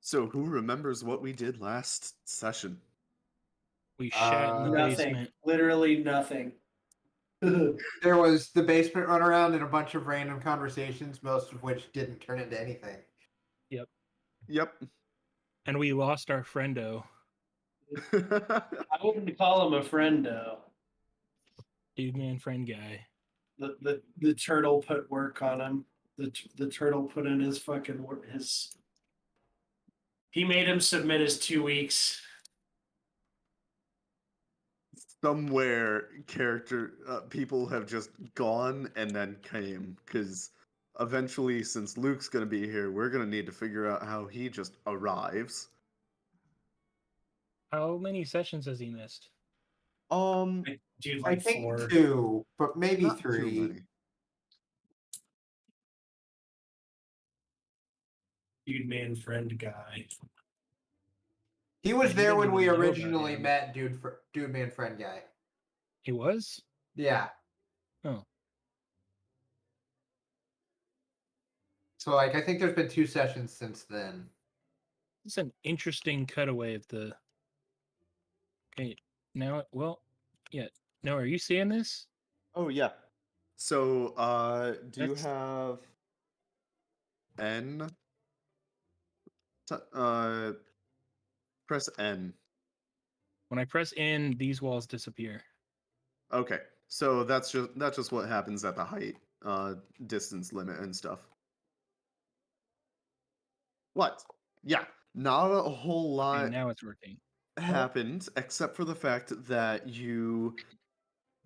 So who remembers what we did last session? We shat in the Nothing. basement. Literally nothing. There was the basement runaround and a bunch of random conversations, most of which didn't turn into anything. Yep. And we lost our friendo. I wouldn't call him a friend though. Dude man friend guy. The turtle put work on him. The turtle put in his fucking work. He made him submit his 2 weeks. Somewhere people have just gone and then came, because eventually, since Luke's gonna be here, we're gonna need to figure out how he just arrives. How many sessions has he missed? Dude, I like think 4. 2, but maybe Not too 3. many. Dude, man, friend guy. He was I there didn't when we even know about originally him. met Dude Man Friend Guy. He was? Yeah. Oh. So, like, I think there's been 2 sessions since then. It's an interesting cutaway of the. Okay, now, well, yeah. No, are you seeing this? Oh yeah. So, do you That's- have N? Press N. When I press N, these walls disappear. Okay. So that's just what happens at the height, distance limit and stuff. What? Yeah. Not a whole lot And now it's working. happened, except for the fact that you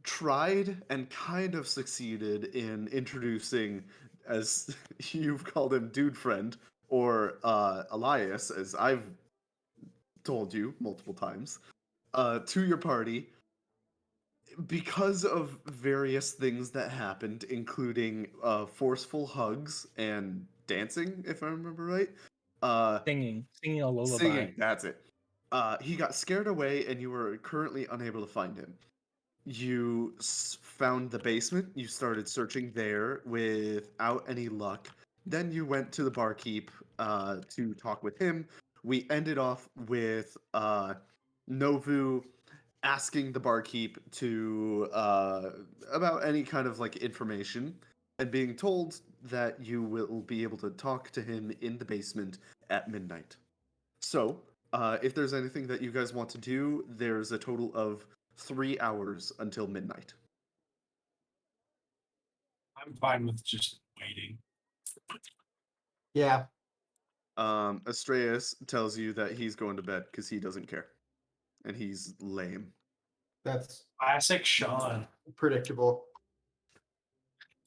tried and kind of succeeded in introducing, as you've called him, Dude Friend, or Elias, as I've told you multiple times, to your party because of various things that happened, including forceful hugs and dancing, if I remember right. Singing a lullaby. Singing, that's it. He got scared away, and you were currently unable to find him. You found the basement. You started searching there without any luck. Then you went to the barkeep to talk with him. We ended off with Novu asking the barkeep to about any kind of like information, and being told that you will be able to talk to him in the basement at midnight. So, if there's anything that you guys want to do, there's a total of 3 hours until midnight. I'm fine with just waiting. Yeah. Astraeus tells you that he's going to bed because he doesn't care, and he's lame. That's Classic Sean. predictable.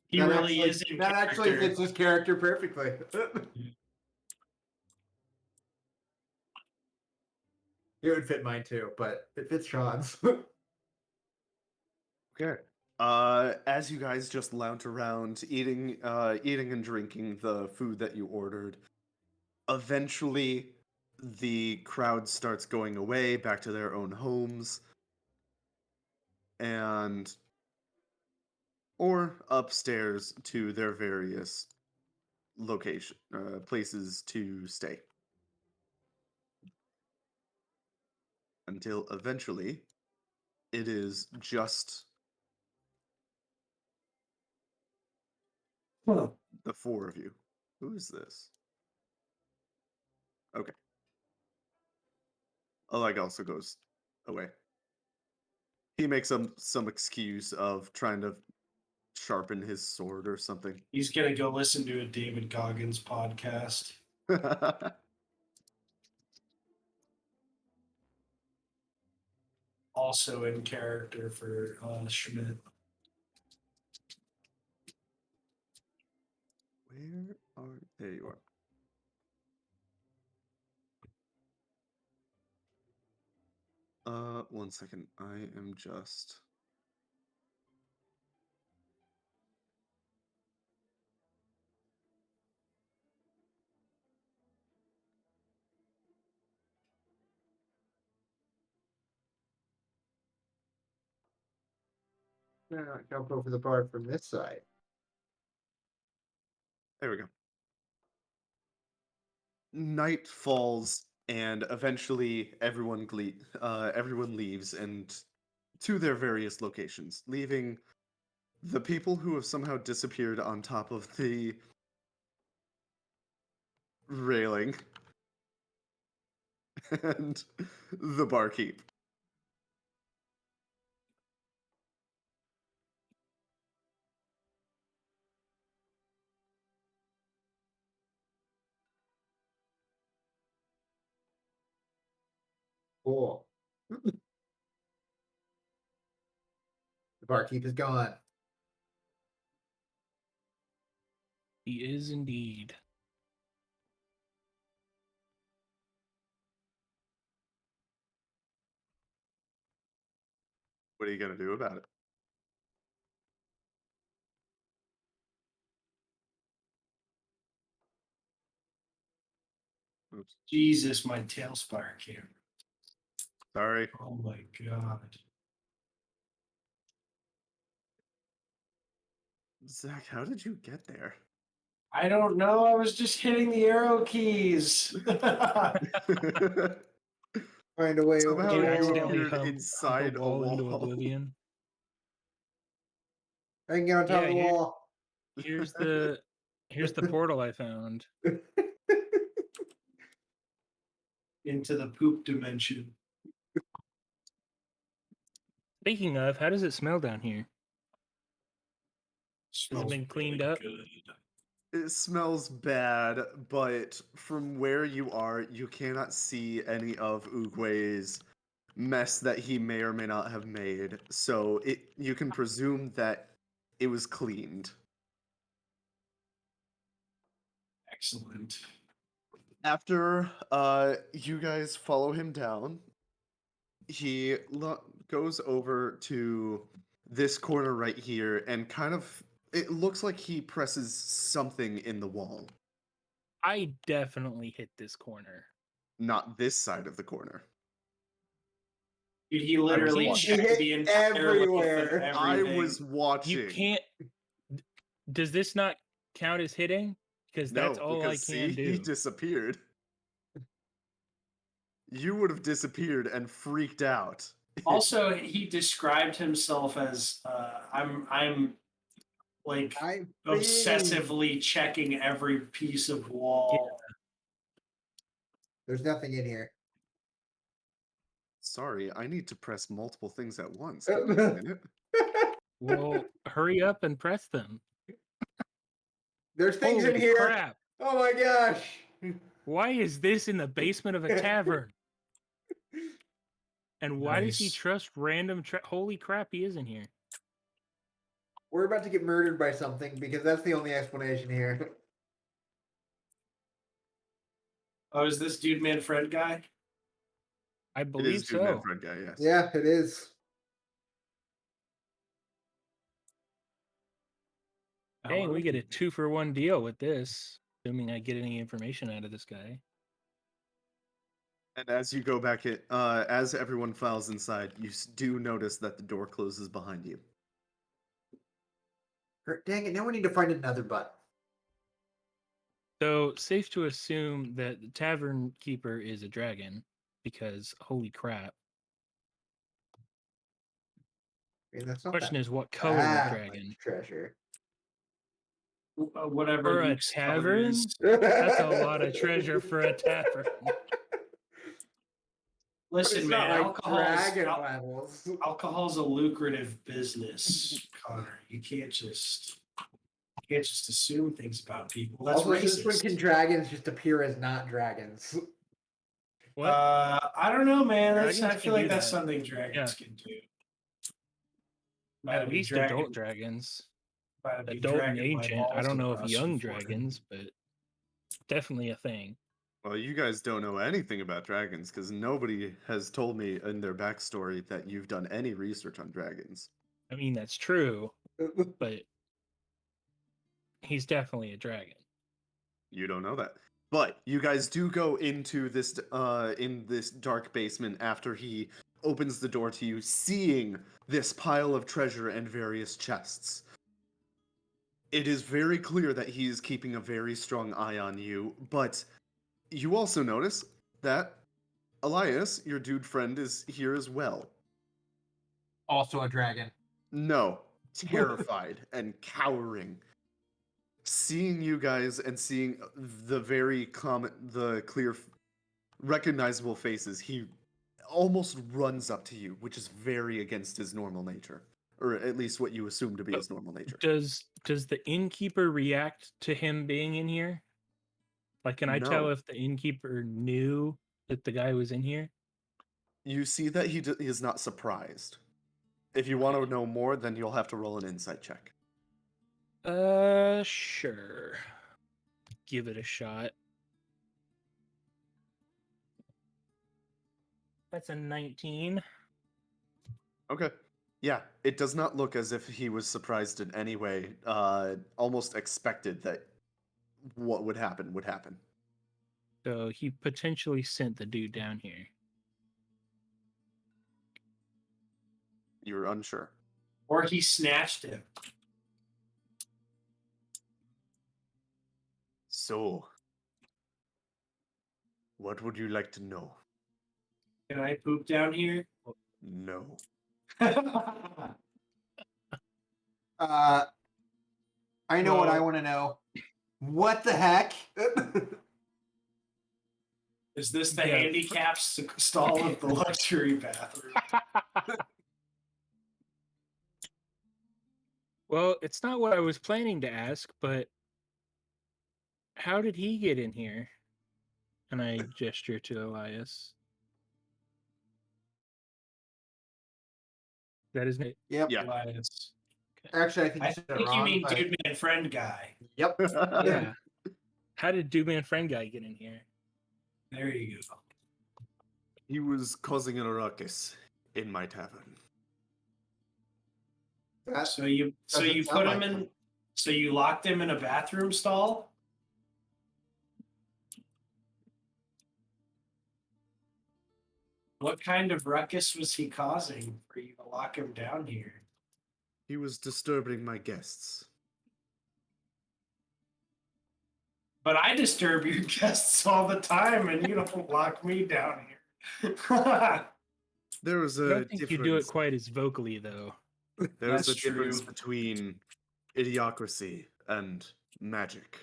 He That really actually, is in that actually character. fits his character perfectly. It would fit mine too, but it fits Sean's. Okay. As you guys just lounge around, eating and drinking the food that you ordered, eventually the crowd starts going away back to their own homes, and or upstairs to their various places to stay, until eventually it is just Huh. the 4 of you. Who is this? Okay. Oleg also goes away. He makes some excuse of trying to sharpen his sword or something. He's gonna go listen to a David Goggins podcast. Also in character for Schmidt. Where are... There you are. 1 second. I am just... Jump over the bar from this side. There we go. night falls, and eventually everyone leaves and to their various locations, leaving the people who have somehow disappeared on top of the railing and the barkeep. Cool. The barkeep is gone. He is indeed. What are you gonna do about it? Oops. Jesus, my tailspire camera. Sorry. Oh my god. Zach, how did you get there? I don't know. I was just hitting the arrow keys. Find a way over Somehow You the you accidentally appeared hump inside a a wall into wall. oblivion. I can get on top Yeah, of the here- wall. Here's the portal I found. Into the poop dimension. Speaking of, how does it smell down here? Smells been cleaned really up? good. It smells bad, but from where you are, you cannot see any of Uguay's mess that he may or may not have made. So you can presume that it was cleaned. Excellent. After you guys follow him down, he goes over to this corner right here and kind of it looks like he presses something in the wall. I definitely hit this corner. Not this side of the corner. Dude, he literally was checked watching. the entire length of Everywhere. I everything. was watching. You can't. Does this not count as hitting? Because that's all I because can see, do. he disappeared. You would have disappeared and freaked out. Also, he described himself as I'm like I'm obsessively checking every piece of wall. There's nothing in here. Sorry, I need to press multiple things at once. Give me a minute. Well, hurry up and press them. There's things Holy in here. crap! Oh my gosh. Why is this in the basement of a tavern? And why does he Nice. trust random? Holy crap! He is in here. We're about to get murdered by something because that's the only explanation here. Oh, is this dude man Fred guy? I It believe is Dude Man so. Fred guy, yes. Yeah, it is. Hey, we get a 2-for-1 deal with this, assuming I get any information out of this guy. And as you go back as everyone files inside, you do notice that the door closes behind you. Dang it, now we need to find another button. So, safe to assume that the tavern keeper is a dragon, because holy crap. I mean, that's not Question that is, what color bad of dragon? much treasure. Whatever For a Luke's color tavern? is. That's a lot of treasure for a tavern. But Listen, it's man, not like dragon levels. alcohol's a lucrative business, Connor. You can't just assume things about people. That's Also, since when racist. can dragons just appear as not dragons? What? I don't know, man. I Dragons feel can like do that's that. something dragons can do. Might At be least adult dragons. might be Adult and dragging my ancient. I balls don't know if across young your forehead. dragons, but definitely a thing. Well, you guys don't know anything about dragons because nobody has told me in their backstory that you've done any research on dragons. I mean, that's true, but he's definitely a dragon. You don't know that. But you guys do go into this in this dark basement after he opens the door to you, seeing this pile of treasure and various chests. It is very clear that he is keeping a very strong eye on you, but You also notice that Elias, your dude friend, is here as well. Also a dragon. No, terrified and cowering. Seeing you guys and seeing the very clear, recognizable faces, he almost runs up to you, which is very against his normal nature, or at least what you assume to be his normal nature. Does the innkeeper react to him being in here? Like, can I tell No. if the innkeeper knew that the guy was in here? You see that he is not surprised. If you want to know more, then you'll have to roll an insight check. Sure. Give it a shot. That's a 19. Okay. Yeah, it does not look as if he was surprised in any way. Almost expected that what would happen would happen. So he potentially sent the dude down here. You're unsure. Or he snatched him. So, what would you like to know? Can I poop down here? No. I know what I Well- want to know. What the heck? Is this the Yeah. handicap stall of the luxury bathroom? Well, it's not what I was planning to ask, but how did he get in here? And I gesture to Elias. That is it. Yep. Yeah. Elias. Actually, I think I you said it think you wrong. mean but- dude man friend guy. Yep. Yeah. How did Dude Man Friend Guy get in here? There you go. He was causing a ruckus in my tavern. That's So you Doesn't put sound him like in him. so you locked him in a bathroom stall? What kind of ruckus was he causing for you to lock him down here? He was disturbing my guests. But I disturb your guests all the time and you don't lock me down here. There was I a don't think difference. you do it quite as vocally, though. There was a That's difference true. between idiocracy and magic.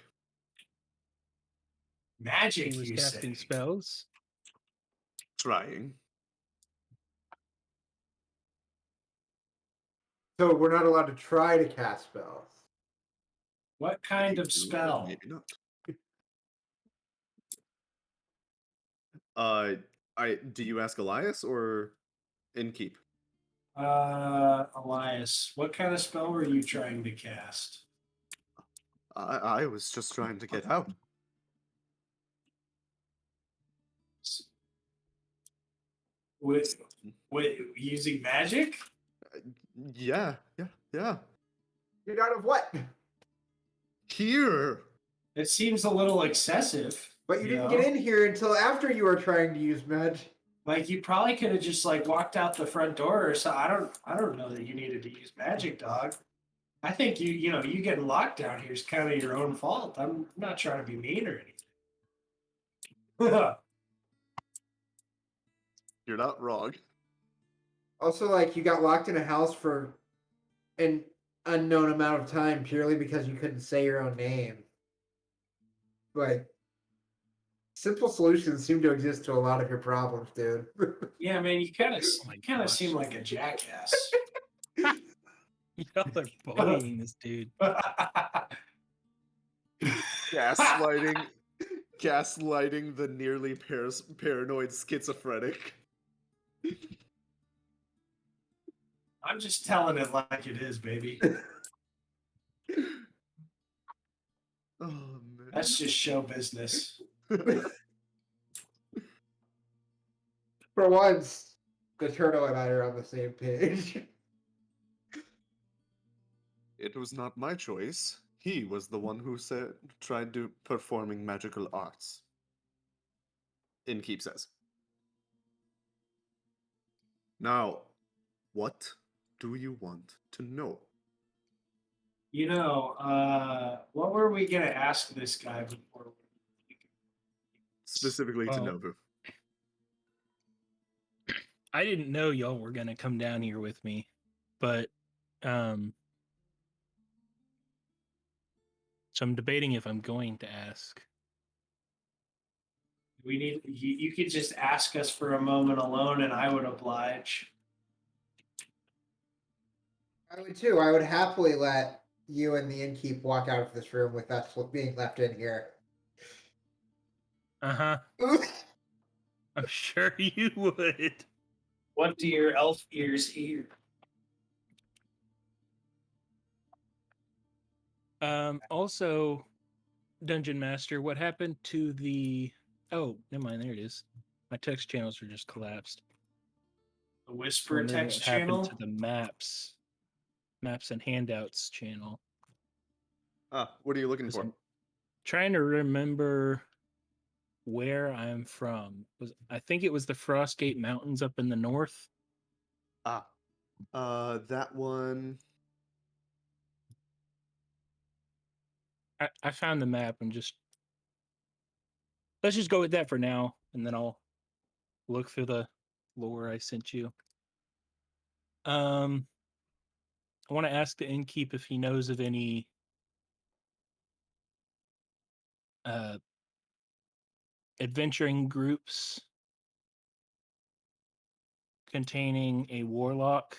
Magic, He was you casting say? spells. Trying. So we're not allowed to try to cast spells. What kind of Maybe, spell? Maybe not. Do you ask Elias or Innkeep? Elias, what kind of spell were you trying to cast? I was just trying to get out. With using magic? Yeah. Get out of what? Here. It seems a little excessive. But you didn't know? get in here until after you were trying to use magic. Like you probably could have just like walked out the front door or so. I don't know that you needed to use magic, dog. I think you getting locked down here is kind of your own fault. I'm not trying to be mean or anything. You're not wrong. Also, like, you got locked in a house for an unknown amount of time purely because you couldn't say your own name. Like, simple solutions seem to exist to a lot of your problems, dude. Yeah, man, you kind of my kind of gosh. seem like a jackass. Y'all are bullying this dude. Gaslighting the nearly paranoid schizophrenic. I'm just telling it like it is, baby. Oh man. That's just show business. For once, the turtle and I are on the same page. It was not my choice. He was the one who tried to performing magical arts. Innkeep says. Now, what do you want to know? What were we gonna ask this guy before? specifically to Well, Nobu. I didn't know y'all were gonna come down here with me, but um, so I'm debating if I'm going to ask. We need you could just ask us for a moment alone, and I would oblige. I would too. I would happily let you and the innkeep walk out of this room with us being left in here. Uh huh. I'm sure you would. What do your elf ears hear? Also, Dungeon Master, what happened to the? Oh, never mind. There it is. My text channels are just collapsed. The I whisper wonder text what happened channel? to the maps and handouts channel. What are you looking 'Cause for? I'm trying to remember where I'm from. I think it was the Frostgate Mountains up in the north. That one. I found the map and just let's just go with that for now, and then I'll look through the lore I sent you. I want to ask the innkeep if he knows of any uh adventuring groups containing a warlock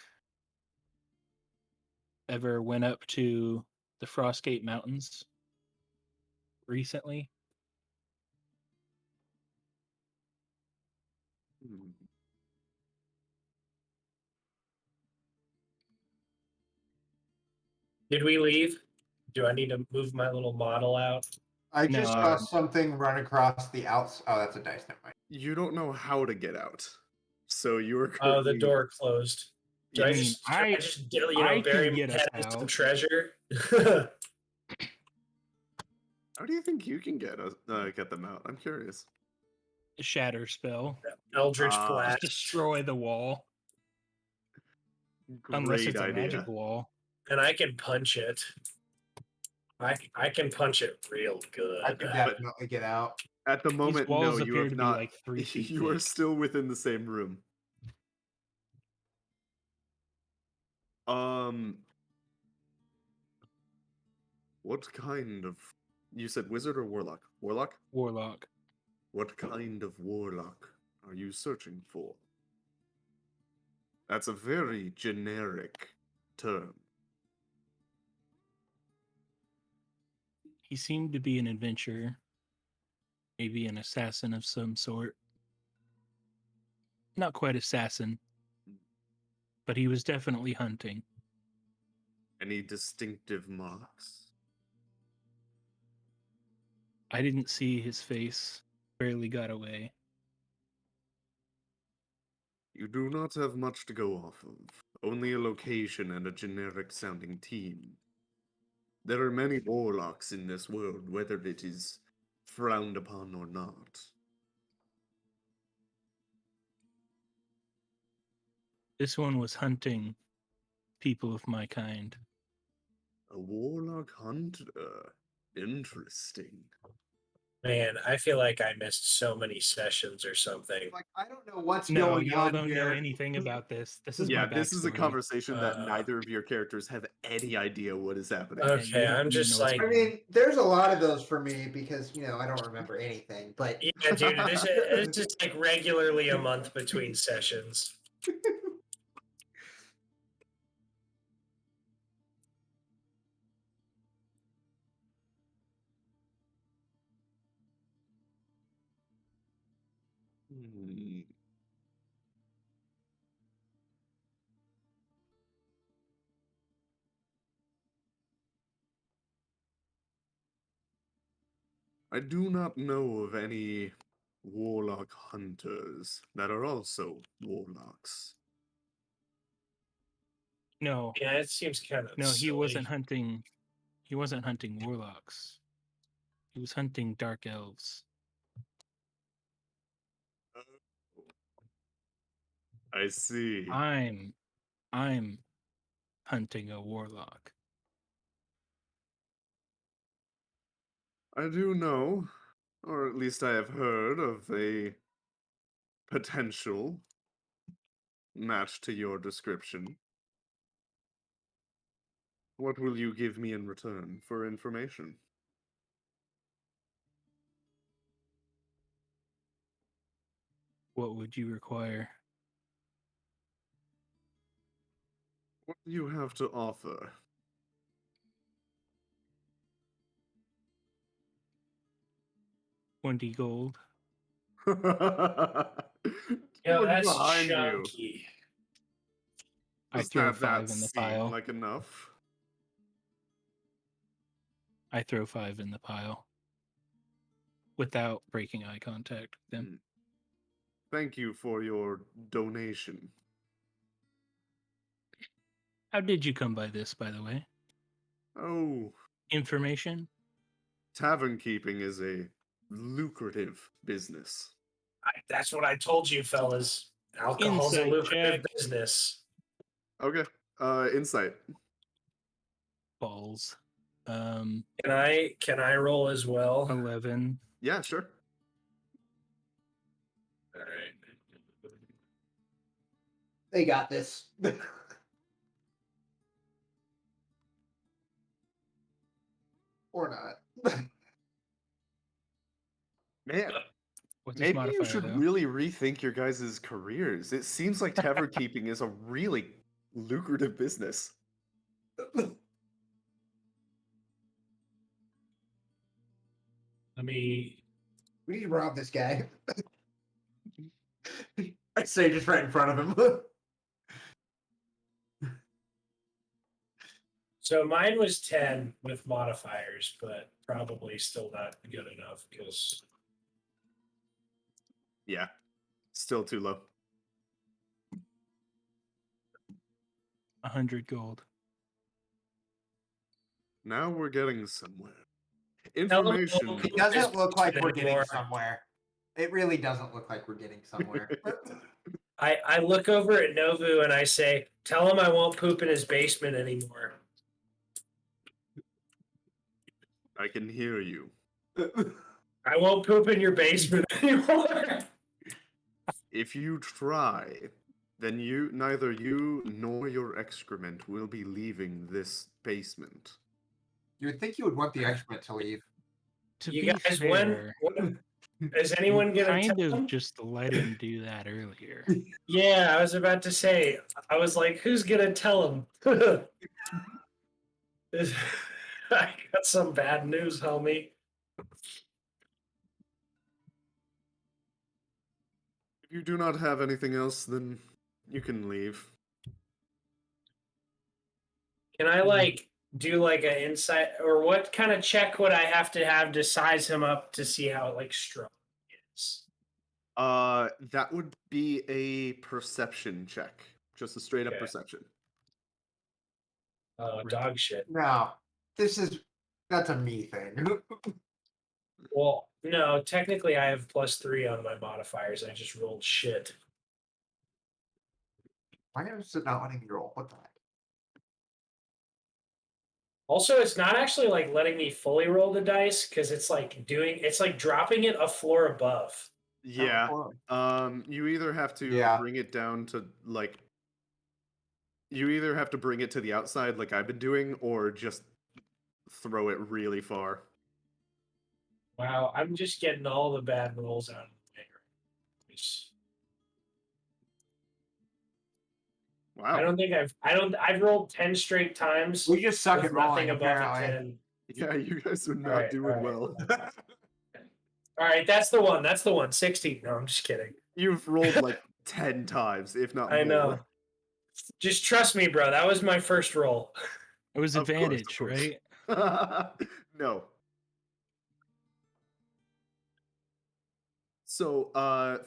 ever went up to the Frostgate Mountains recently. Hmm. Did we leave? Do I need to move my little model out? I No, just uh, saw something run across the outs. Oh, that's a dice. Never mind. You don't know how to get out, so you are Oh, the currently. door closed. Do Yes. I I mean, just should I just I bury can my get us head in some out. treasure? How do you think you can get them out? I'm curious. Shatter spell. Eldritch Ah, blast. Just destroy the wall. Unless great it's a magic idea. wall. And I can punch it. I can punch it real good. I could definitely get out. At the These moment, no, walls you appear have to be not. like 3 feet You are thick. still within the same room. Um, what kind of? You said wizard or warlock? Warlock? Warlock. What kind of warlock are you searching for? That's a very generic term. He seemed to be an adventurer. Maybe an assassin of some sort. Not quite assassin, but he was definitely hunting. Any distinctive marks? I didn't see his face. Barely got away. You do not have much to go off of. Only a location and a generic sounding team. There are many warlocks in this world, whether it is frowned upon or not. This one was hunting people of my kind. A warlock hunter. Interesting. Man, I feel like I missed so many sessions or something. Like, I don't know what's No, going y'all on don't know here. anything about this. This is Yeah, my this is a backstory. conversation that Uh, neither of your characters have any idea what is happening. Yeah, Okay, you don't I'm even just know what's like, I going on. mean, there's a lot of those for me because I don't remember anything. But yeah, dude, it's just like regularly a month between sessions. Hmm. I do not know of any warlock hunters that are also warlocks. No, Yeah, it seems kind of no, he silly. wasn't hunting. He wasn't hunting warlocks. He was hunting dark elves. I see. I'm hunting a warlock. I do know Or at least I have heard of a potential match to your description. What will you give me in return for information? What would you require? What do you have to offer? 20 gold. Yeah, Look that's behind you. chunky. I Does throw that 5 in the seem pile. like enough? I throw 5 in the pile. Without breaking eye contact with them. Thank you for your donation. How did you come by this, by the way? Oh, Information? tavern keeping is a lucrative business. That's what I told you, fellas. Alcohol's a Insight lucrative check. business. Okay. Insight. Balls. Can I roll as well? 11. Yeah, sure. All right. They got this. Or not. Man, What's this maybe you modifier, should though? really rethink your guys' careers. It seems like tavern keeping is a really lucrative business. Let me. We need to rob this guy. I say just right in front of him. So mine was 10 with modifiers, but probably still not good enough because Yeah, still too low. 100 gold. Now we're getting somewhere. Tell them Information. It doesn't look like we're getting anymore. somewhere. It really doesn't look like we're getting somewhere. I look over at Novu and I say, tell him I won't poop in his basement anymore. I can hear you. I won't poop in your basement anymore. If you try, then neither you nor your excrement will be leaving this basement. You would think you would want the excrement to leave. To You be guys, fair, when is anyone you gonna kind tell of him? just let him do that earlier. Yeah, I was about to say. I was like, who's gonna tell him? I got some bad news, homie. If you do not have anything else, then you can leave. Can I like do like an insight or what kind of check would I have to size him up to see how like strong he is? That would be a perception check. Just a straight up Okay. perception. Dog shit. No, that's a me thing. Well, no, technically I have +3 on my modifiers. I just rolled shit. Why is it not letting me roll? What the heck? Also, it's not actually like letting me fully roll the dice because it's like dropping it a floor above. Yeah. Oh, You either have to Yeah. bring it down to you either have to bring it to the outside like I've been doing, or just throw it really far. Wow, I'm just getting all the bad rolls out of the way. It's- Wow. I don't think I've rolled 10 straight times We just suck with at rolling, nothing above a apparently. 10. Yeah, you guys are not Alright, doing alright. well. All right, that's the one. That's the one. 16. No, I'm just kidding. You've rolled like 10 times, if not I more. know. Just trust me, bro. That was my first roll. It was Of course, advantage, of course. right? No. So,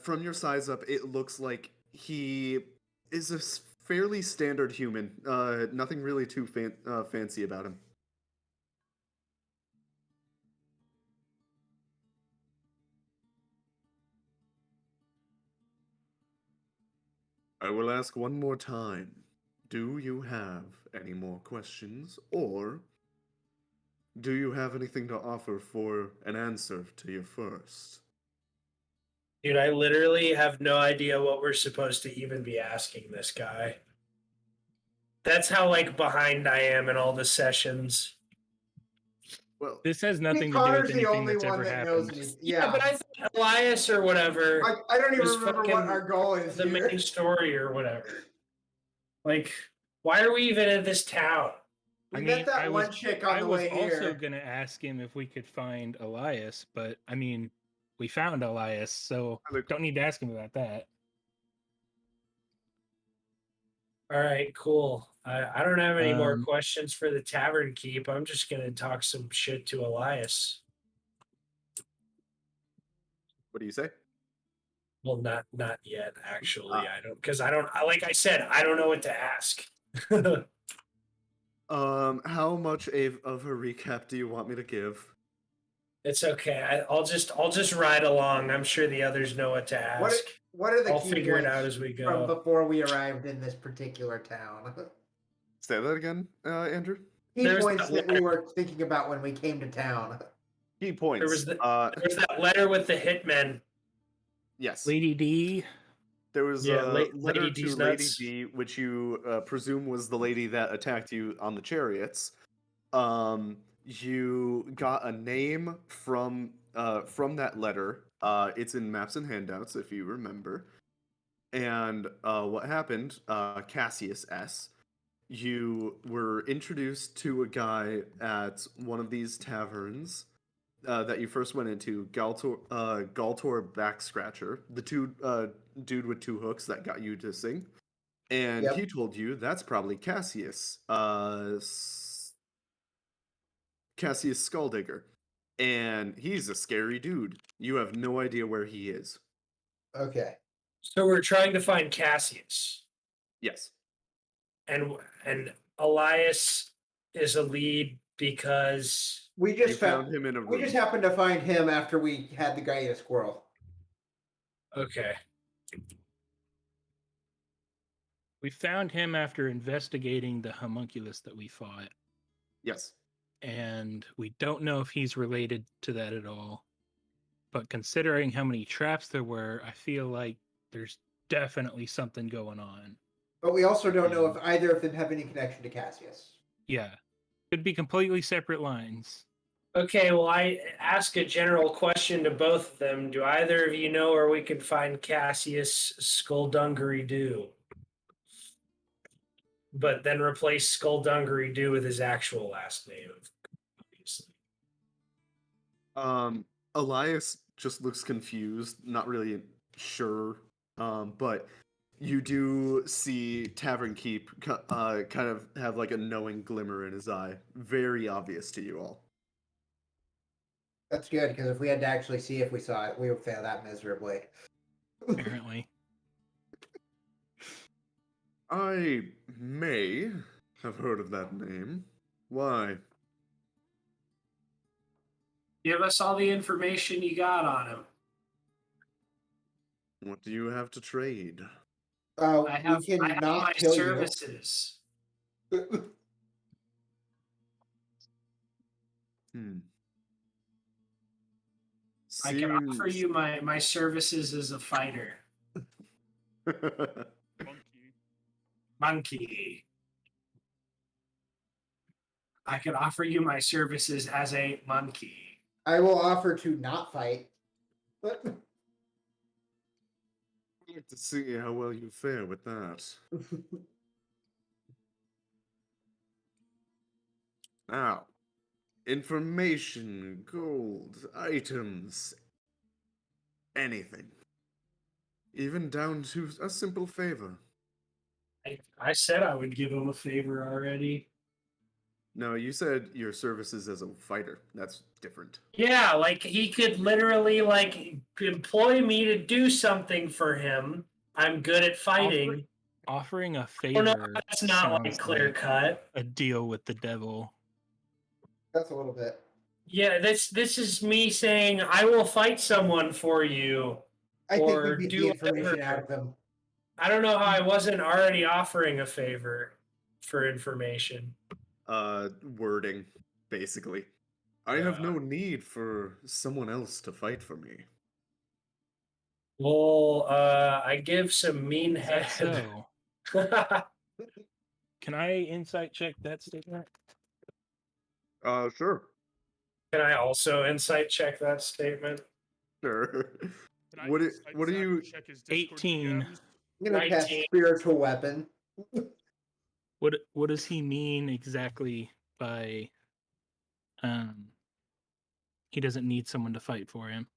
from your size up, it looks like he is a fairly standard human. Nothing really too fancy about him. I will ask one more time. Do you have any more questions, or Do you have anything to offer for an answer to your first? Dude, I literally have no idea what we're supposed to even be asking this guy. That's how like behind I am in all the sessions. Well, This has I nothing think to do with Connor's the anything only that's one ever that knows happened. anything. Yeah, but Yeah. I thought Elias or whatever I don't even was remember what fucking our goal is the here. main story or whatever. Like, why are we even in this town? We I met mean, that one chick on I the was way also here. gonna ask him if we could find Elias, but I mean, we found Elias, so Look. don't need to ask him about that. All right, cool. I don't have any more Um, questions for the Tavernkeep. I'm just gonna talk some shit to Elias. what do you say? Well, not yet, actually. Ah. I don't because I don't like I said, I don't know what to ask. How much of a recap do you want me to give? It's okay. I'll just ride along. I'm sure the others know what to ask. What are the I'll key figure it points out as we from go. before we arrived in this particular town? Say that again, Andrew. Key There's points that that we letter. were thinking about when we came to town. Key points. There was that letter with the hitmen. Yes. Lady D. There was Yeah, a letter Lady to D's Lady nuts. D, which you presume was the lady that attacked you on the chariots. You got a name from that letter. It's in maps and handouts if you remember. And what happened? Cassius S. You were introduced to a guy at one of these taverns that you first went into, Galtor Backscratcher, the dude with two hooks that got you to sing, and Yep. he told you that's probably Cassius, Cassius Skulldigger, and he's a scary dude. You have no idea where he is. Okay. So we're trying to find Cassius, Yes, and Elias is a lead because We you just found him in a we room. just happened to find him after we had the guy eat a squirrel. okay. We found him after investigating the homunculus that we fought, Yes. and we don't know if he's related to that at all. But considering how many traps there were, I feel like there's definitely something going on. But we also don't know if either of them have any connection to Cassius. Yeah. Could be completely separate lines. Okay, well, I ask a general question to both of them. Do either of you know where we can find Cassius Skulldungery Doo? But then replace Skulldungery Doo with his actual last name, obviously. Elias just looks confused, not really sure. But you do see Tavernkeep kind of have like a knowing glimmer in his eye. Very obvious to you all. That's good, because if we had to actually see if we saw it, we would fail that miserably. Apparently. I may have heard of that name. Why? Give us all the information you got on him. What do you have to trade? I have we can not my kill services. you. Hmm. I can offer you my services as a fighter. Monkey. I can offer you my services as a monkey. I will offer to not fight. I'd like to see how well you fare with that. Now, information, gold, items, anything. Even down to a simple favor. I said I would give him a favor already. No, you said your services as a fighter. That's different. Yeah, like he could literally like employ me to do something for him. I'm good at fighting. Offering a Oh favor. no, that's not like sounds clear cut. a deal with the devil. That's a little bit. Yeah, this is me saying I will fight someone for you. I think Or we get do the information whatever. out of them. I don't know how I wasn't already offering a favor for information. Wording, basically. I have no need for someone else to fight for me. Well, I give some mean Is that head. so? Can I insight check that statement? Sure. Can I also insight check that statement? Sure. Can I What insight are Zach you? to check his Discord 18. DMs? I'm gonna cast 19. spiritual weapon. What does he mean exactly by he doesn't need someone to fight for him?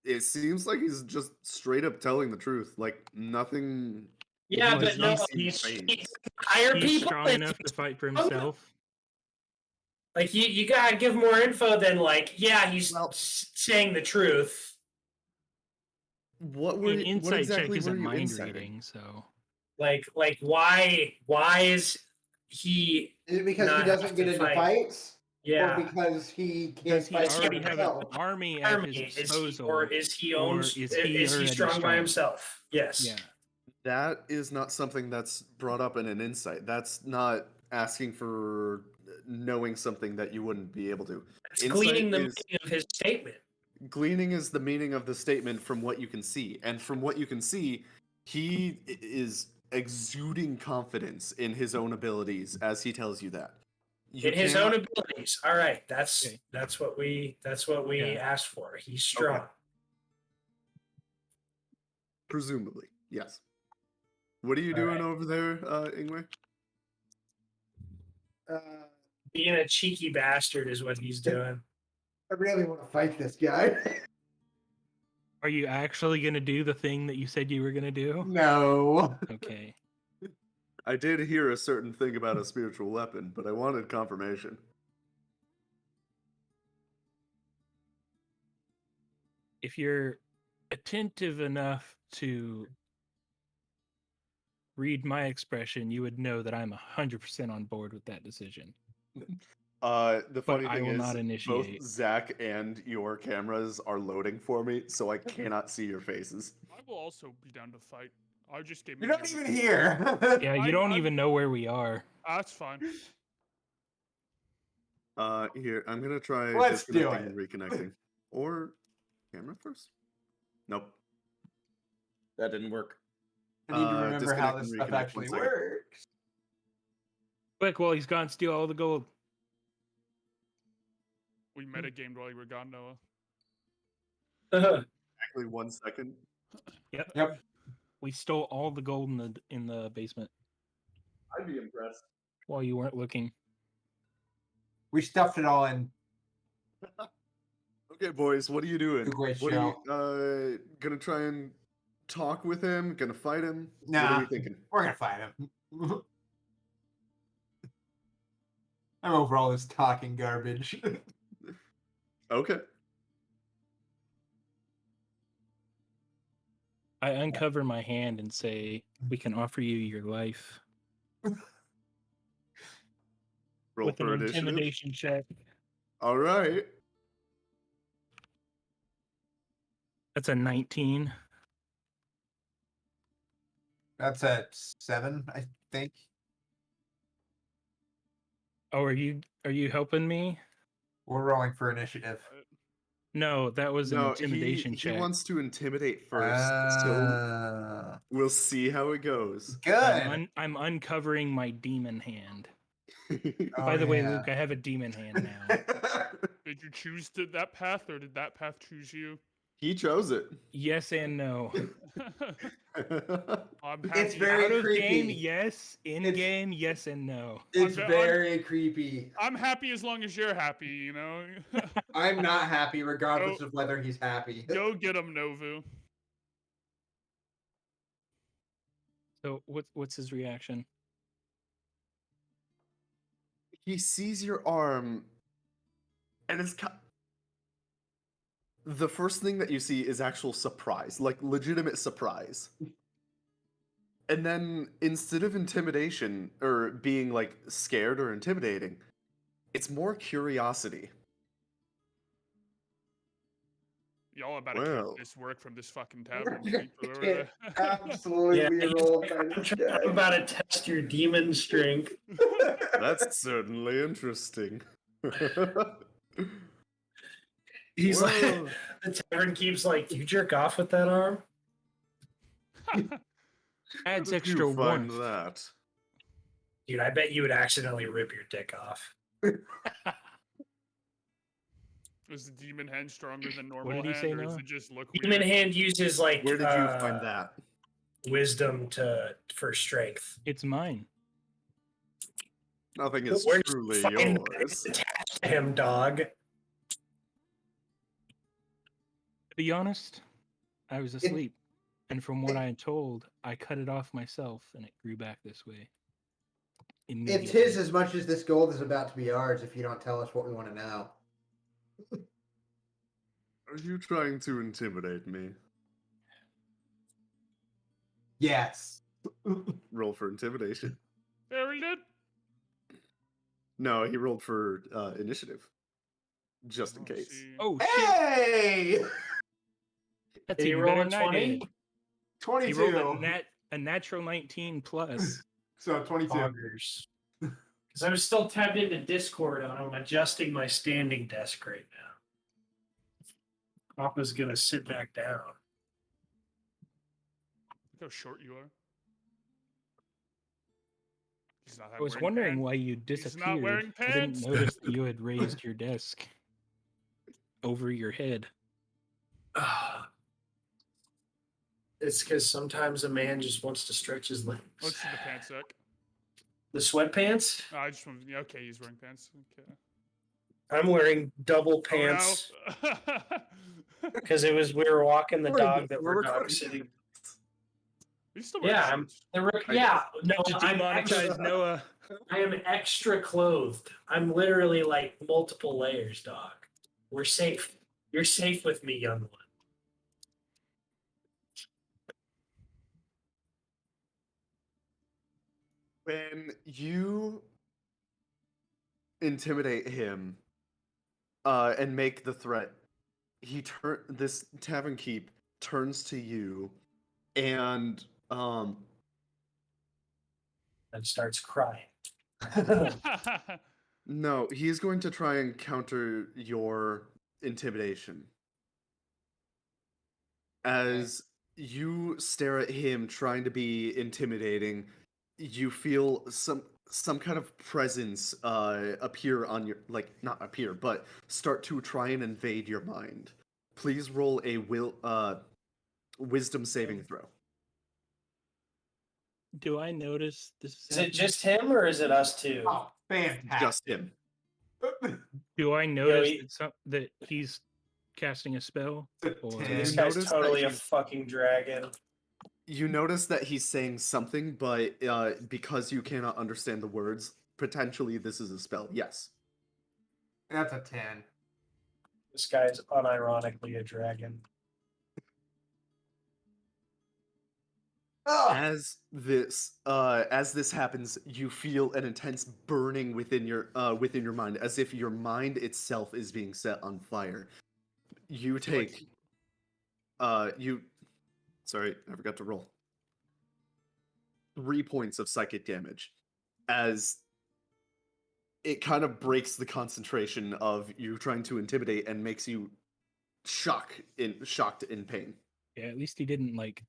It seems like he's just straight up telling the truth. Like nothing. Yeah, Like, but no, he's he hire He's people. strong enough to fight for himself. Like you gotta give more info than like, yeah, he's Well- saying the truth. What I were? mean, What insight exactly check were isn't you mind inciting? reading, so Like why is he Is it because not he doesn't have get to into fight? fights? Yeah. Or because he can't does he fight already for have an himself? army at his Army, disposal? or is he already strong by himself? Yes. Yeah. That is not something that's brought up in an insight. That's not asking for knowing something that you wouldn't be able to. It's Insight gleaning the is- meaning of his statement. Gleaning is the meaning of the statement from what you can see, and from what you can see, he is exuding confidence in his own abilities as he tells you that. You In his cannot- own abilities. All right. That's Okay. that's what we Yeah. asked for. He's strong. Presumably, yes. What are you All doing right. over there, Ingwe? Being a cheeky bastard is what he's doing. I really want to fight this guy. Are you actually gonna do the thing that you said you were gonna do? No. Okay. I did hear a certain thing about a spiritual weapon, but I wanted confirmation. If you're attentive enough to read my expression, you would know that I'm 100% on board with that decision. The But funny I thing will is, not both initiate. Zach and your cameras are loading for me, so I cannot see your faces. I will also be down to fight. I just gave You're not even here. Yeah, you don't even know where we are. That's fine. Here, I'm gonna try Let's do disconnecting and it. reconnecting. Or camera first? Nope. That didn't work. I need to remember how disconnect this and stuff reconnect, one actually second. works. Quick, while he's gone, steal all the gold. We metagamed while you were gone, Noah. Actually, 1 second. Yep. We stole all the gold in the basement I'd be impressed. while you weren't looking. We stuffed it all in. Okay, boys, what are you doing? Good great What are you gonna try and talk with him? Gonna fight him? What are Nah. we thinking? We're gonna fight him. I'm over all this talking garbage. Okay. I uncover my hand and say, "We can offer you your life Roll with for an initiative. intimidation check." All right. That's a 19. That's at 7, I think. Oh, are you helping me? We're rolling for initiative. No, that was an No, intimidation he check. wants to intimidate first, so we'll see how it goes. Good. I'm uncovering my demon hand. Oh, By the way, yeah. Luke, I have a demon hand now. Did you choose that path, or did that path choose you? He chose it. Yes and no. I'm It's happy. very Out of creepy. game, yes. In It's- game, yes and no. It's I'm- very creepy. I'm happy as long as you're happy, you know? I'm not happy regardless of whether he's happy. Go get him, Novu. So what's his reaction? He sees your arm, and the first thing that you see is actual surprise, like legitimate surprise. And then instead of intimidation or being like scared or intimidating, it's more curiosity. Y'all about to Well. get this work from this fucking We're tavern. gonna keep over get there. absolutely rolled by this I'm guy. about to test your demon strength. That's certainly interesting. He's like, Well, the tavern keeps like, you jerk off with that arm? Adds how did extra you find warmth. that? Dude, I bet you would accidentally rip your dick off. Is the demon hand stronger than What normal did he hand, say, or does Noah? it just look Demon weird? hand uses like Where did you find that? wisdom for strength. It's mine. Nothing is Where truly fucking yours. attached to him, dog. To be honest, I was asleep. And from what I had told, I cut it off myself and it grew back this way. It's his as much as this gold is about to be ours if you don't tell us what we want to know. Are you trying to intimidate me? Yes. Roll for intimidation. There we did. No, he rolled for initiative. Just in Oh, case. see. Oh shit! Hey! That's Did he even roll better a than I 20? did. 22. He rolled a natural 19 plus. So 22. Poggers. Because I was still tabbed into Discord and I'm adjusting my standing desk right now. Papa's gonna sit back down. Look how short you are. He's not I was wearing wondering pants. why you He's not disappeared. wearing I didn't pants. notice that you had raised your desk over your head. It's because sometimes a man just wants to stretch his legs. Let's see the pants sec. The sweatpants? I just want. Yeah, okay, he's wearing pants. Okay. I'm wearing double Oh, no. pants because we were walking the dog that we're dog sitting. He's still wearing Yeah, shorts. To I'm demonetize extra, Noah. I am extra clothed. I'm literally like multiple layers, dog. We're safe. You're safe with me, young one. When you intimidate him and make the threat, this Tavernkeep turns to you and And starts crying. no, he's going to try and counter your intimidation. As you stare at him trying to be intimidating, you feel some kind of presence appear on your, like, not appear, but start to try and invade your mind. Please roll a wisdom saving throw. Do I notice this? Is it just him or is it us too? Oh, fantastic. Just him. Do I notice he- that he's casting a spell? Or This You guy's notice that totally a he's- fucking dragon. You notice that he's saying something, but because you cannot understand the words, potentially this is a spell. Yes. That's a 10. This guy's unironically a dragon. Oh, As this happens, you feel an intense burning within your mind, as if your mind itself is being set on fire. You take sorry, I forgot to roll. 3 points of psychic damage as it kind of breaks the concentration of you trying to intimidate and makes you shocked in pain. yeah, at least he didn't like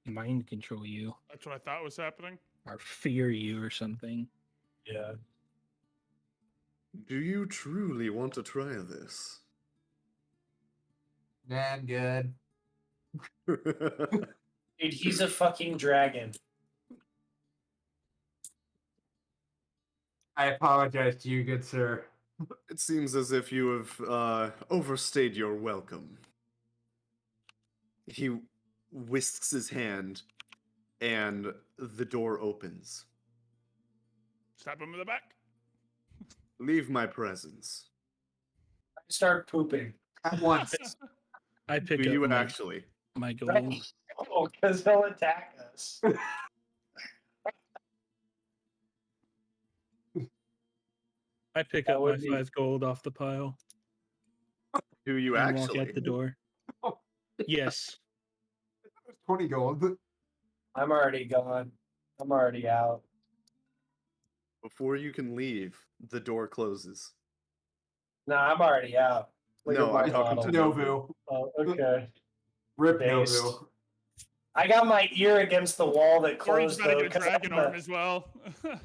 mind control you That's what I thought was happening. or fear you or something. Yeah. Do you truly want to try this? nah, I'm good. Dude, he's a fucking dragon. I apologize to you, good sir. It seems as if you have overstayed your welcome. He whisks his hand, and the door opens. Stab him in the back. Leave my presence. I start pooping At once. I pick Do up you my, actually? my gold. Oh, because he'll attack us. I pick That up my would be- 5 gold off the pile Do you and walk actually? out the door. Yes. 20 gold. I'm already gone. I'm already out. Before you can leave, the door closes. No, I'm already out. Look No, at my I'm talking to bottle. Novu. Oh, okay. Rip Based. Novu. I got my ear against the wall that Or he's closed about to though, get a 'cause dragon arm as well.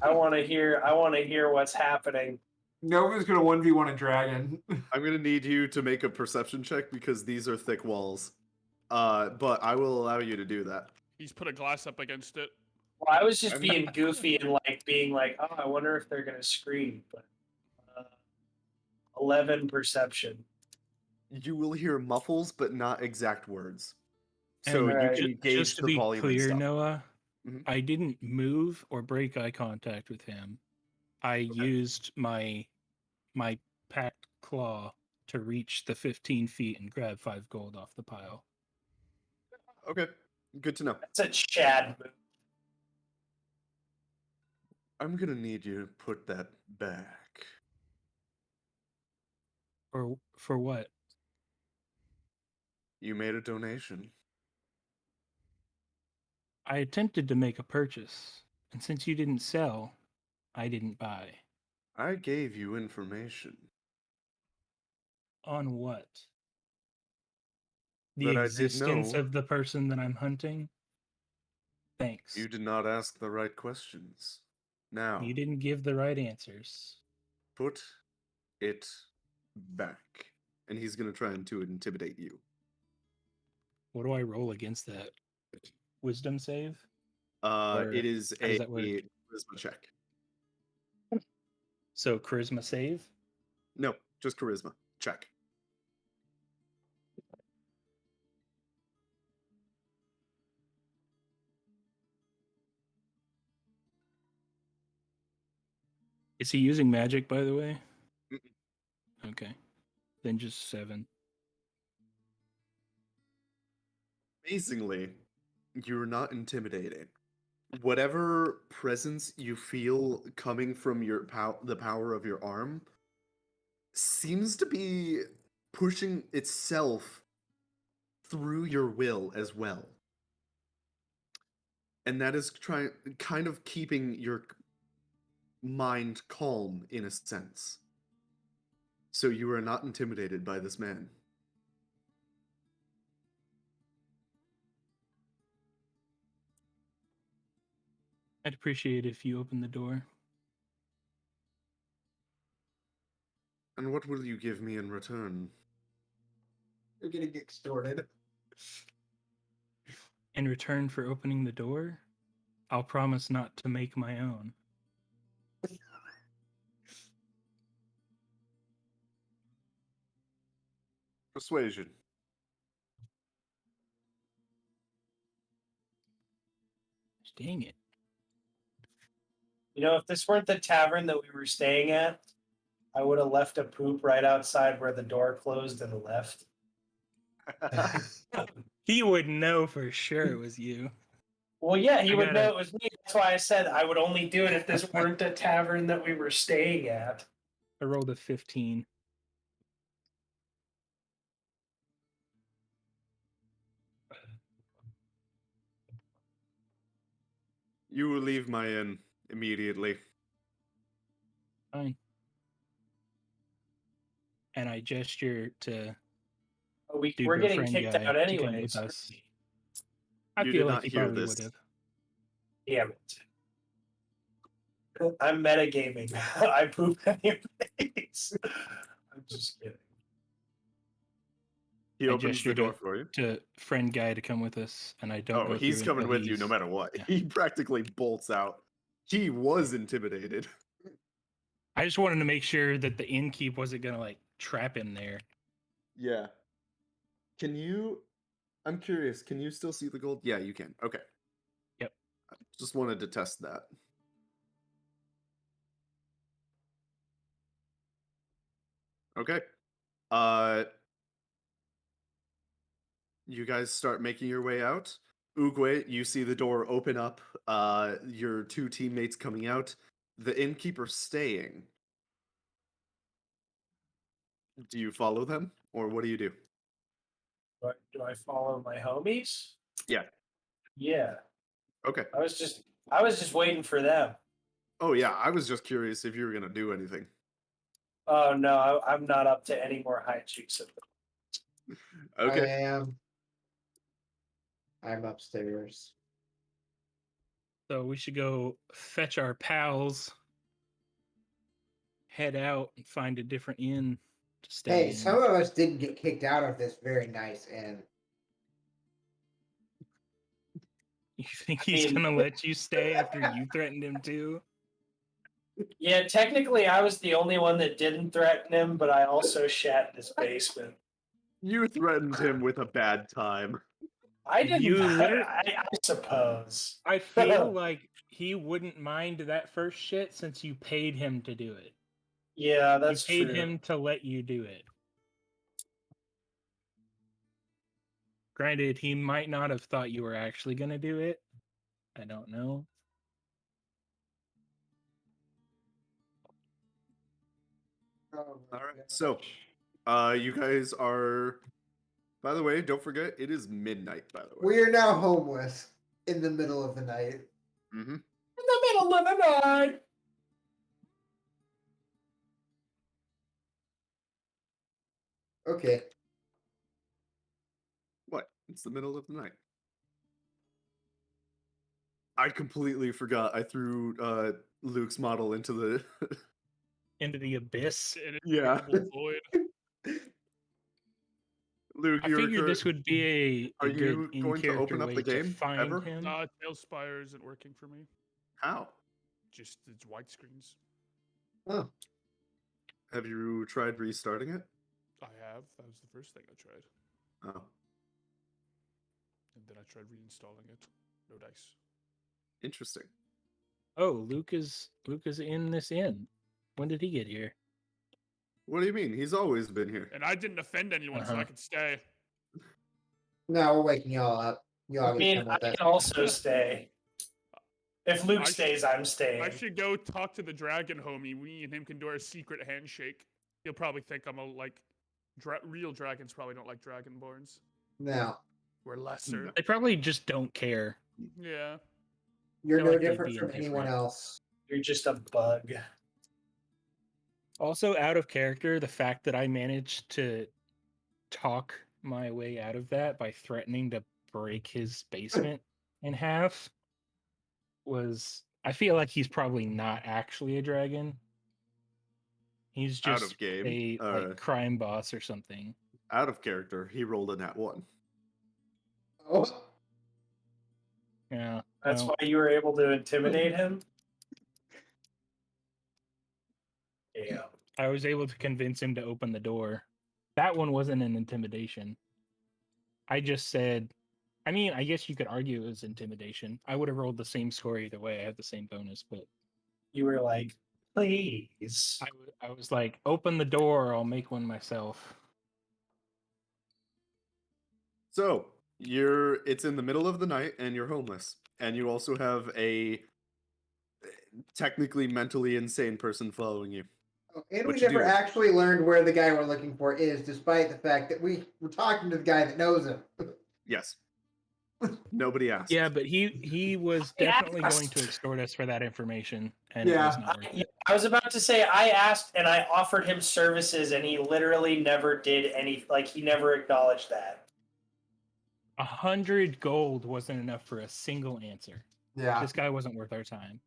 I want to hear. I want to hear what's happening. Novu's gonna 1v1 a dragon. I'm gonna need you to make a perception check because these are thick walls. But I will allow you to do that. He's put a glass up against it. Well, I was just I'm being goofy and being like, oh, I wonder if they're gonna scream. But 11 perception. You will hear muffles, but not exact words. And So you Alright. can gauge just to the be volume and clear, stuff. Noah, Mhm. I didn't move or break eye contact with him. I used my packed claw to reach the 15 feet and grab 5 gold off the pile. Okay, good to know. That's a Chad move. I'm gonna need you to put that back. For what? You made a donation. I attempted to make a purchase, and since you didn't sell, I didn't buy. I gave you information On what? The that I did existence know. of the person that I'm hunting? Thanks. You did not ask the right questions. Now, You didn't give the right answers. put it back. And he's gonna try and to intimidate you. What do I roll against that? Wisdom save? It is how a does that work? charisma check. So charisma save? No, just charisma check. Is he using magic, by the way? Mm-mm. Okay. Then just 7. Amazingly, you're not intimidating. Whatever presence you feel coming from your the power of your arm seems to be pushing itself through your will as well. And that is kind of keeping your mind calm in a sense. So you are not intimidated by this man. I'd appreciate it if you open the door. And what will you give me in return? You're getting extorted. In return for opening the door, I'll promise not to make my own. Persuasion. Dang it. You know, if this weren't the tavern that we were staying at, I would have left a poop right outside where the door closed and left. He would know for sure it was you. Well, yeah, he I would gotta- know it was me. That's why I said I would only do it if this weren't the tavern that we were staying at. I rolled a 15. You will leave my inn immediately. Fine. And I gesture to We're Duper getting friend guy guy out to come anyway. with us. I You feel did like not he hear probably this. would have. Damn it. I'm metagaming. I poop anyways. I'm just kidding. He I opens the gesture door for you. to friend guy to come with us, and I don't Oh, go he's through coming until with you no he's- matter what. yeah. He practically bolts out. He was intimidated. I just wanted to make sure that the innkeep wasn't gonna like trap him there. Yeah. Can you? I'm curious. Can you still see the gold? Yeah, you can. Okay. Yep. I just wanted to test that. Okay. You guys start making your way out. Oogway, you see the door open up. Your two teammates coming out. The innkeeper staying. Do you follow them, or what do you do? Do I follow my homies? Yeah. Yeah. Okay. I was just waiting for them. Oh yeah, I was just curious if you were gonna do anything. Oh no, I'm not up to any more hijinks. Okay. I am. I'm upstairs. So we should go fetch our pals, head out, and find a different inn to stay Hey, in. some of us didn't get kicked out of this very nice inn. You think he's mean- gonna let you stay after you threatened him to? Yeah, technically I was the only one that didn't threaten him, but I also shat in his basement. You threatened him with a bad time. I didn't. You literally- I suppose. I feel like he wouldn't mind that first shit since you paid him to do it. Yeah, that's you paid true. him to let you do it. Granted, he might not have thought you were actually going to do it. I don't know. Oh, All right. So, you guys are. By the way, don't forget it is midnight. By the way. we are now homeless in the middle of the night. Mm-hmm. In the middle of the night. Okay. What? It's the middle of the night. I completely forgot. I threw Luke's model into the. Into the abyss. An Yeah. inexplicable void. Luke, I you're figured this would be Are a good you in going to character open up way the to game find ever? him. Tailspire isn't working for me. How? Just it's widescreens. Oh. Have you tried restarting it? I have. That was the first thing I tried. Oh, And then I tried reinstalling it. No dice. interesting. Oh, Luke is in this inn. When did he get here? What do you mean? He's always been here. And I didn't offend anyone, so I Uh-huh. could stay. No, we're waking y'all up. Y'all I get mean, come I with us. can also stay. If Luke I sh- stays, I'm staying. I should go talk to the dragon homie. We and him can do our secret handshake. He'll probably think I'm a real dragons probably don't like dragonborns. No. We're lesser. No. They probably just don't care. Yeah. You're Feel no like they'd different be from anyone indifferent. else. You're just a bug. Also, out of character, the fact that I managed to talk my way out of that by threatening to break his basement in half was. I feel like he's probably not actually a dragon. He's Out just of game, a like crime boss or something. Out of character, he rolled a nat 1. Oh. Yeah. That's well, why you were able to intimidate him. Yeah. I was able to convince him to open the door. That one wasn't an intimidation. I just said, I mean, I guess you could argue it was intimidation. I would have rolled the same score either way. I had the same bonus, but You were like, please. I was like, open the door, I'll make one myself. So, it's in the middle of the night and you're homeless. And you also have a technically mentally insane person following you. And What we you never do? actually learned where the guy we're looking for is, despite the fact that we were talking to the guy that knows him. Yes. Nobody asked. Yeah, but he was I definitely asked. going to extort us for that information, and it Yeah. was not worth it. I was about to say I asked and I offered him services and he literally never did any, like he never acknowledged that. 100 gold wasn't enough for a single answer. Yeah. This guy wasn't worth our time.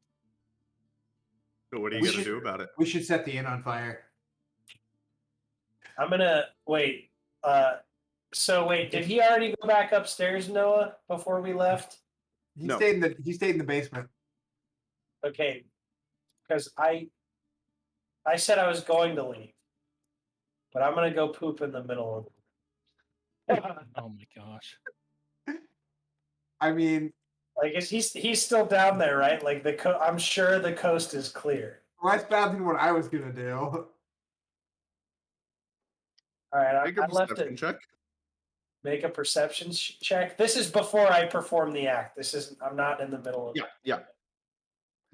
So what are you We going to should- do about it? We should set the inn on fire. I'm gonna wait. So wait, did he already go back upstairs, Noah, before we left? He No. stayed in the basement. Okay, because I said I was going to leave, but I'm gonna go poop in the middle of. Oh my gosh. I mean, Like, he's still down there, right? Like I'm sure the coast is clear. less bad than what I was gonna do. All right, Make a I left perception it. check. Make a perception check. This is before I perform the act. This isn't. I'm not in the middle of. Yeah.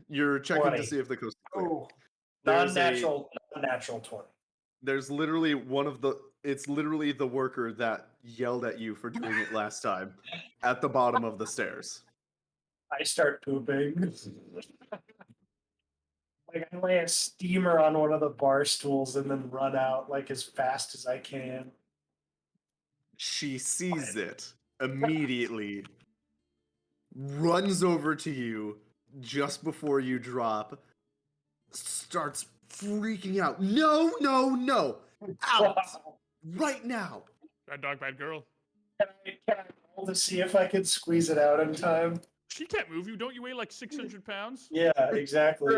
You're checking 20. to see if the coast is clear. Oh, There's Non-natural 20. There's literally it's literally the worker that yelled at you for doing it last time at the bottom of the stairs. I start pooping. Like I lay a steamer on one of the bar stools and then run out like as fast as I can. She sees it immediately, runs over to you just before you drop, starts freaking out. No, no, no! Out! Right now! Bad dog, bad girl. Can I roll to see if I can squeeze it out in time? She can't move you. Don't you weigh like 600 pounds? Yeah, exactly.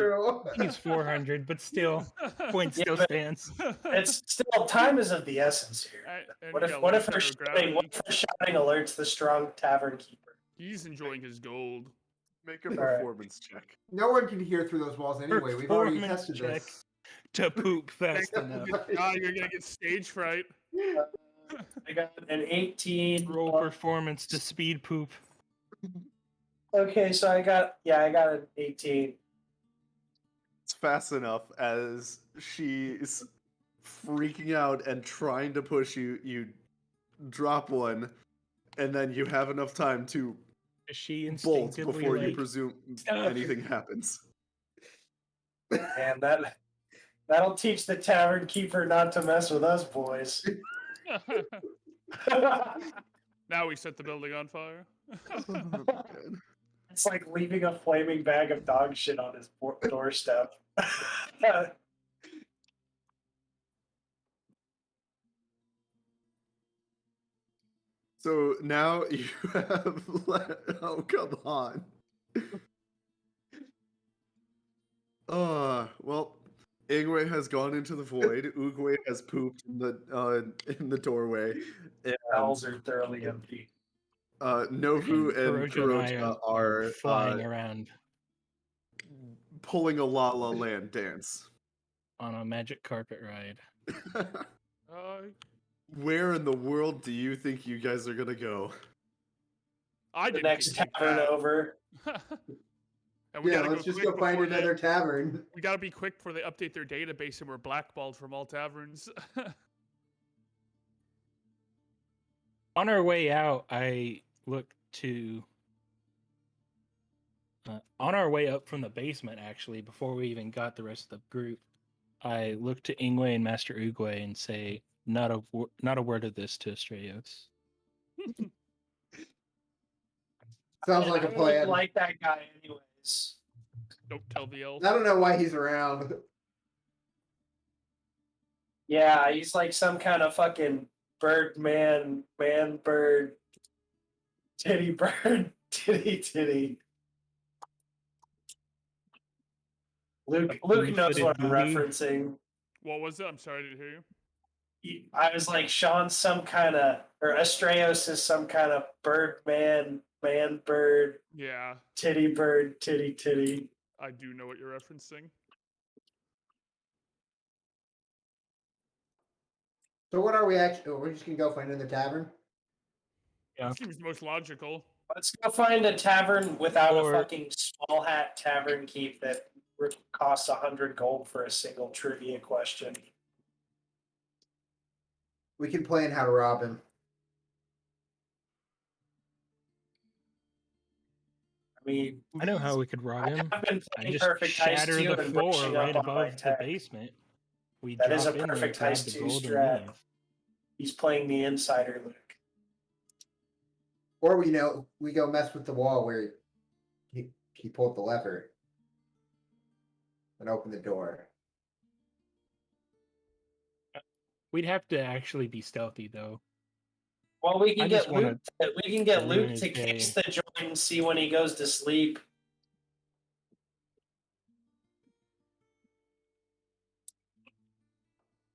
He's 400, but still, point Yeah, still but- stands. It's still time is of the essence here. And What you if got what low if her center of shouting, what gravity. if her shouting alerts the strong tavern keeper? He's enjoying his gold. Make a Alright. performance check. No one can hear through those walls anyway. We've already Performance tested check. this. To poop fast enough. You're gonna get stage fright. I got an 18. Roll performance to speed poop. Okay, so I got an 18. It's fast enough as she's freaking out and trying to push you. You drop one, and then you have enough time to Is she bolt instinctively before you like, presume "Stop." anything happens. And that'll teach the tavern keeper not to mess with us boys. Now we set the building on fire. It's like leaving a flaming bag of dog shit on his doorstep. So now you have. Oh, come on. Well, Ingwe has gone into the void. Oogway has pooped in the doorway. And, Bowels are thoroughly empty. Novu and Kuroja and I Kuroja are flying around pulling a La La Land dance. on a magic carpet ride. Where in the world do you think you guys are gonna go? I The didn't next think tavern that. over. And we Yeah, gotta let's just quick go find before they- another tavern. We gotta be quick before they update their database and we're blackballed from all taverns. On our way out, I looked to. On our way up from the basement, actually, before we even got the rest of the group, I looked to Ingwe and Master Oogway and say, not a word of this to Estrellos. Sounds like I a don't really plan. like that guy, anyways. Don't tell the elf. I don't know why he's around. Yeah, he's like some kind of fucking bird man bird, titty bird, titty. Luke knows what I'm referencing. What was it? I'm sorry, I didn't hear you. I was like, Sean's some kind of, or Estrellos is some kind of bird man bird, Yeah, titty bird, titty. I do know what you're referencing. So what are we actually? We're just gonna go find another tavern. Yeah. Seems most logical. Let's go find a tavern without Or- a fucking small hat Tavernkeep that costs 100 gold for a single trivia question. We can plan how to rob him. I mean, I know how we could rob him. I've been I playing just Perfect Heist shatter 2 the and floor brushing right up on my above the tech. basement. We That is drop a in there, Perfect grab Heist the 2 gold, and strat. leave. He's playing the insider, Luke. Or we go mess with the wall where he pulled the lever and opened the door. We'd have to actually be stealthy, though. Well, we I can just get wanna Luke. We can get ruin Luke his to day. case the joint and see when he goes to sleep.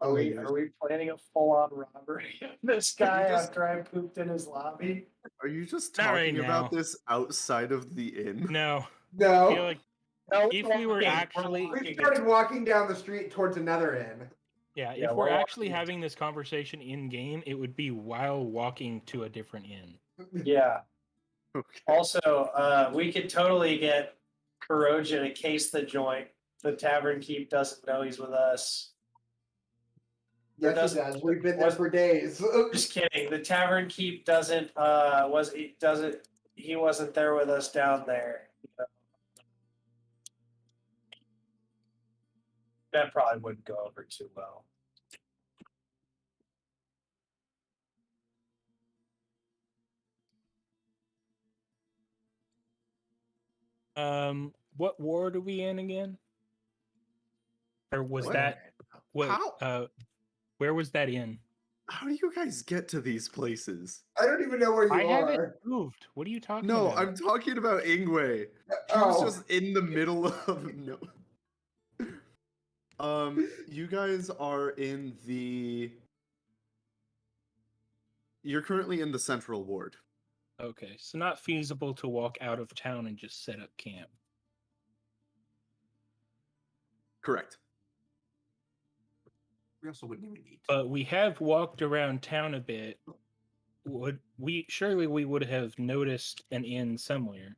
Are we planning a full-on robbery of this guy after I pooped in his lobby? Are you just Not right talking about now. this outside of the inn? No, I No, feel like No, if we were actually- we started walking down the street towards another inn. Yeah, Yeah, if we're we're actually walking- having this conversation in game, it would be while walking to a different inn. Yeah. Okay. Also, we could totally get Kuroja to case the joint. The Tavernkeep doesn't know he's with us. Yes, doesn't- it does. We've been there for days. Just kidding. The Tavernkeep doesn't. He wasn't there with us down there. That probably wouldn't go over too well. What ward are we in again? Or was What? that what? How? Where was that in? How do you guys get to these places? I don't even know where you I haven't are. moved. What are you talking No, about? I'm talking about Ingwe. He was just in the middle of no. You guys are in the. You're currently in the central ward. Okay, so not feasible to walk out of town and just set up camp. Correct. We also wouldn't even need to. But we have walked around town a bit. Would we surely we would have noticed an inn somewhere?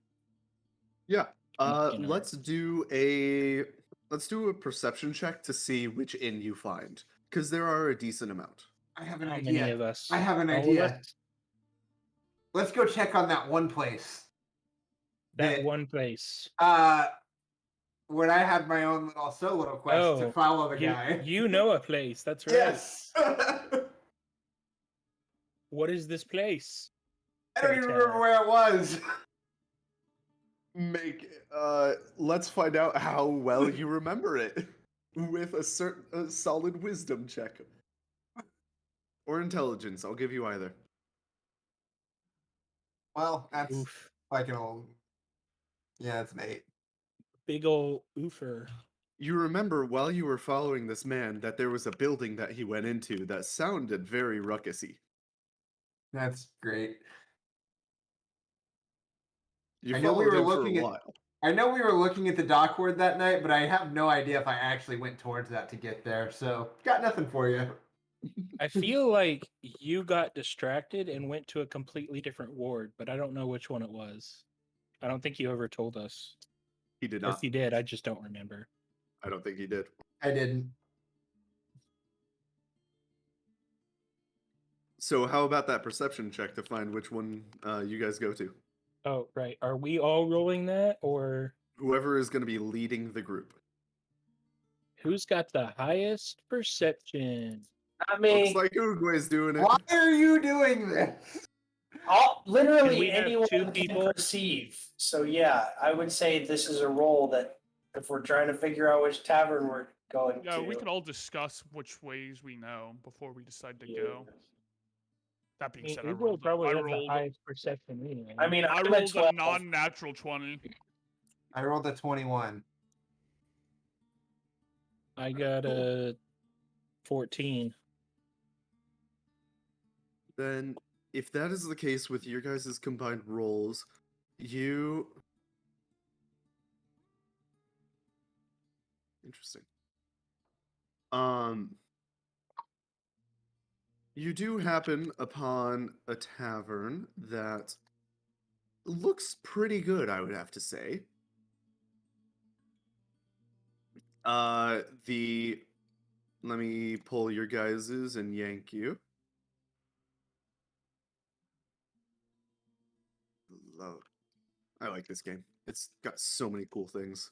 Yeah. In Let's do a perception check to see which inn you find, because there are a decent amount. I have an How idea. many of us? I have an All of idea. us? Let's go check on that one place. That one place. When I had my own little solo quest to follow the guy. You know a place. That's right. Yes. What is this place? I don't even remember where it was. Let's find out how well you remember it with a solid wisdom check or intelligence. I'll give you either. Well, that's Oof. like an old. Yeah, it's an 8. Big ol' oofer. You remember while you were following this man that there was a building that he went into that sounded very ruckusy. That's great. You I know we followed were him for a looking at. while. I know we were looking at the dock ward that night, but I have no idea if I actually went towards that to get there. So, got nothing for you. I feel like you got distracted and went to a completely different ward, but I don't know which one it was. I don't think you ever told us. He did If not. you did, I just don't remember. I don't think he did. I didn't. So how about that perception check to find which one you guys go to? Oh, right. Are we all rolling that, or Whoever is going to be leading the group. who's got the highest perception? I mean, Looks like Uguay's doing it. Why are you doing this? Can we literally have anyone two can people? perceive. So yeah, I would say this is a role that if we're trying to figure out which tavern we're going Yeah, to. we could all discuss which ways we know before we decide to go. That being said, I Ugo rolled, probably I have the rolled, highest perception anyway. I mean, I I'm at rolled a 12. non-natural 20. I rolled a 21. I got a 14. Then, if that is the case with your guys' combined rolls, you... Interesting. You do happen upon a tavern that looks pretty good, I would have to say. Let me pull your guys's and yank you. Love. I like this game. It's got so many cool things.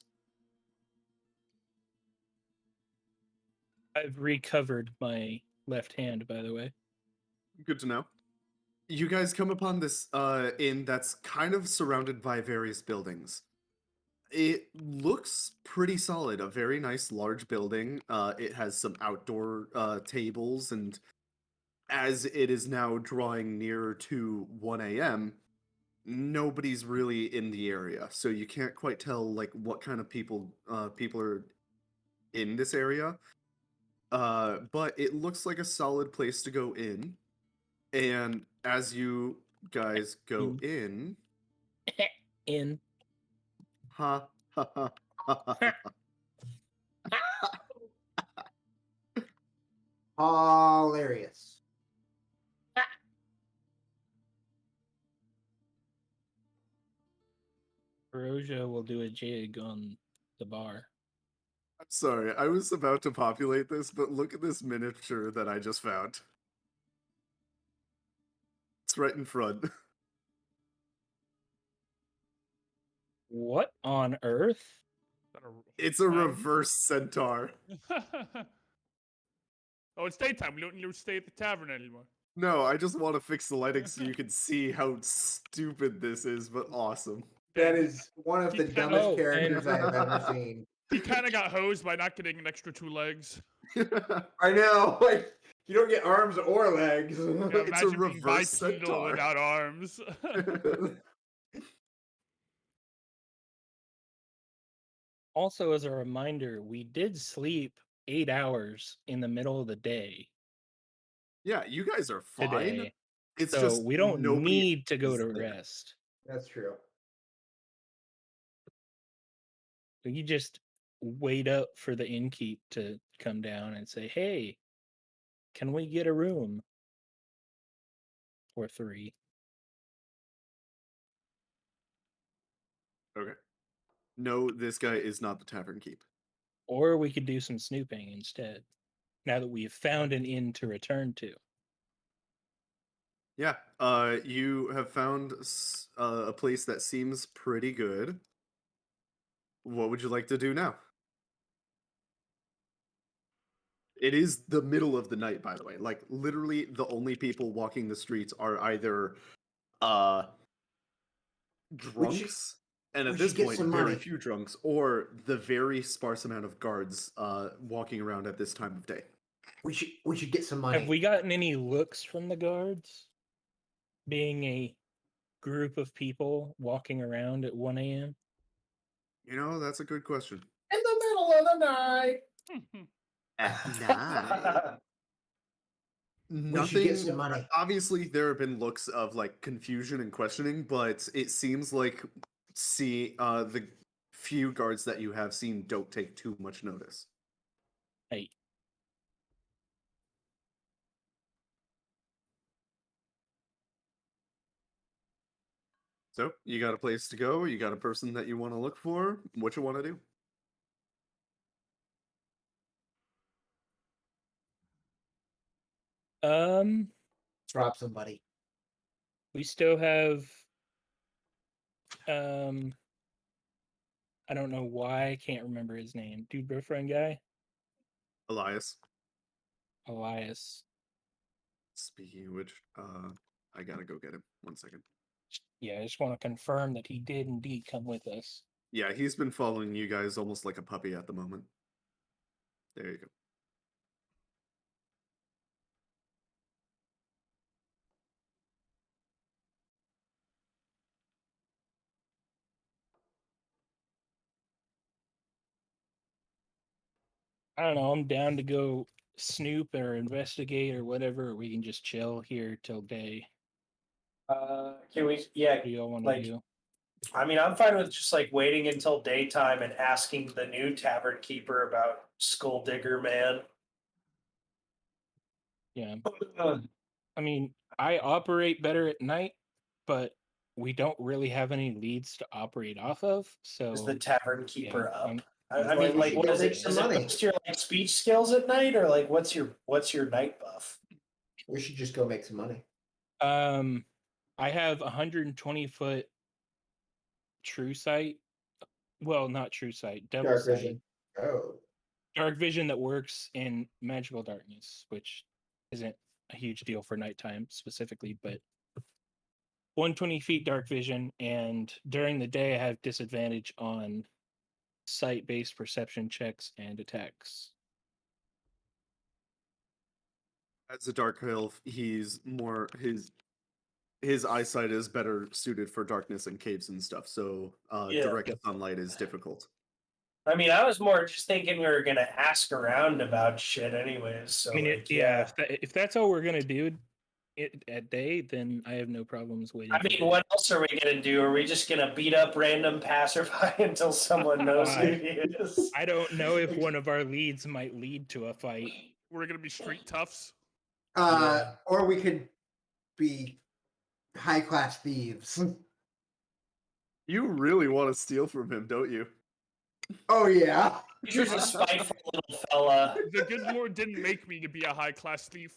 I've recovered my left hand, by the way. Good to know. You guys come upon this inn that's kind of surrounded by various buildings. It looks pretty solid. A very nice large building. It has some outdoor tables, and as it is now drawing nearer to 1 a.m., nobody's really in the area, so you can't quite tell like what kind of people are in this area. But it looks like a solid place to go in. And as you guys go in, In. ha ha ha ha ha. Hilarious. Perosia will do a jig on the bar. I'm sorry, I was about to populate this, but look at this miniature that I just found. It's right in front. What on earth? Is that a It's a hound? reverse centaur. Oh, it's daytime. We don't need to stay at the tavern anymore. No, I just want to fix the lighting so you can see how stupid this is, but awesome. That And is one of he the kinda- dumbest Oh, characters I have ever seen. he kind of got hosed by not getting an extra 2 legs. I know, like you don't get arms or legs. Yeah, It's a imagine being reverse bipedal centaur. without arms. also, as a reminder, we did sleep 8 hours in the middle of the day Yeah, you guys are fine. today. It's So just we don't nobody need to go is to there. rest. That's true. You just wait up for the innkeep to come down and say, "Hey, can we get a room for 3?" Okay. No, this guy is not the Tavernkeep. Or we could do some snooping instead. Now that we've found an inn to return to. Yeah, you have found a place that seems pretty good. What would you like to do now? It is the middle of the night, by the way. Like, literally, the only people walking the streets are either uh drunks, and we at this should get point, some very money. few drunks, or the very sparse amount of guards walking around at this time of day. We should get some money. Have we gotten any looks from the guards? Being a group of people walking around at 1 a.m.? You know, that's a good question. In the middle of the night. At night. We should get Nothing. some money. Obviously, there have been looks of like confusion and questioning, but it seems like the few guards that you have seen don't take too much notice. Hey, So you got a place to go. You got a person that you want to look for. What you want to do? Drop somebody. we still have I don't know why I can't remember his name. Dude, boyfriend guy? Elias. Elias. Speaking of which, I gotta go get him. 1 second. Yeah, I just want to confirm that he did indeed come with us. Yeah, he's been following you guys almost like a puppy at the moment. There you go. I don't know, I'm down to go snoop or investigate or whatever, or we can just chill here till day. Can we? Yeah, What do y'all want to like do? I mean, I'm fine with just like waiting until daytime and asking the new tavern keeper about Skull Digger Man. Yeah. I mean, I operate better at night, but we don't really have any leads to operate off of. So Is the tavern keeper yeah, up? I'm- I Why mean, we like, should what go is make it? some Is it money. just your like speech skills at night, or like what's your night buff? We should just go make some money. I have 120-foot true sight. Well, not true sight, devil Dark sight. vision. Oh. Dark vision that works in magical darkness, which isn't a huge deal for nighttime specifically, but 120 feet dark vision, and during the day I have disadvantage on sight-based perception checks and attacks. As a dark elf, he's more his eyesight is better suited for darkness and caves and stuff. So Yeah. direct sunlight is difficult. I mean, I was more just thinking we were gonna ask around about shit, anyways. So I mean, like, yeah, if that's all we're gonna do at day, then I have no problems waiting. I for mean, day. what else are we gonna do? Are we just gonna beat up random passerby until someone knows who I- he is? I don't know if one of our leads might lead to a fight. We're gonna be street toughs. Yeah. Or we could be high class thieves. You really want to steal from him, don't you? Oh yeah. He's just a spiteful little fella. The good Lord didn't make me to be a high class thief.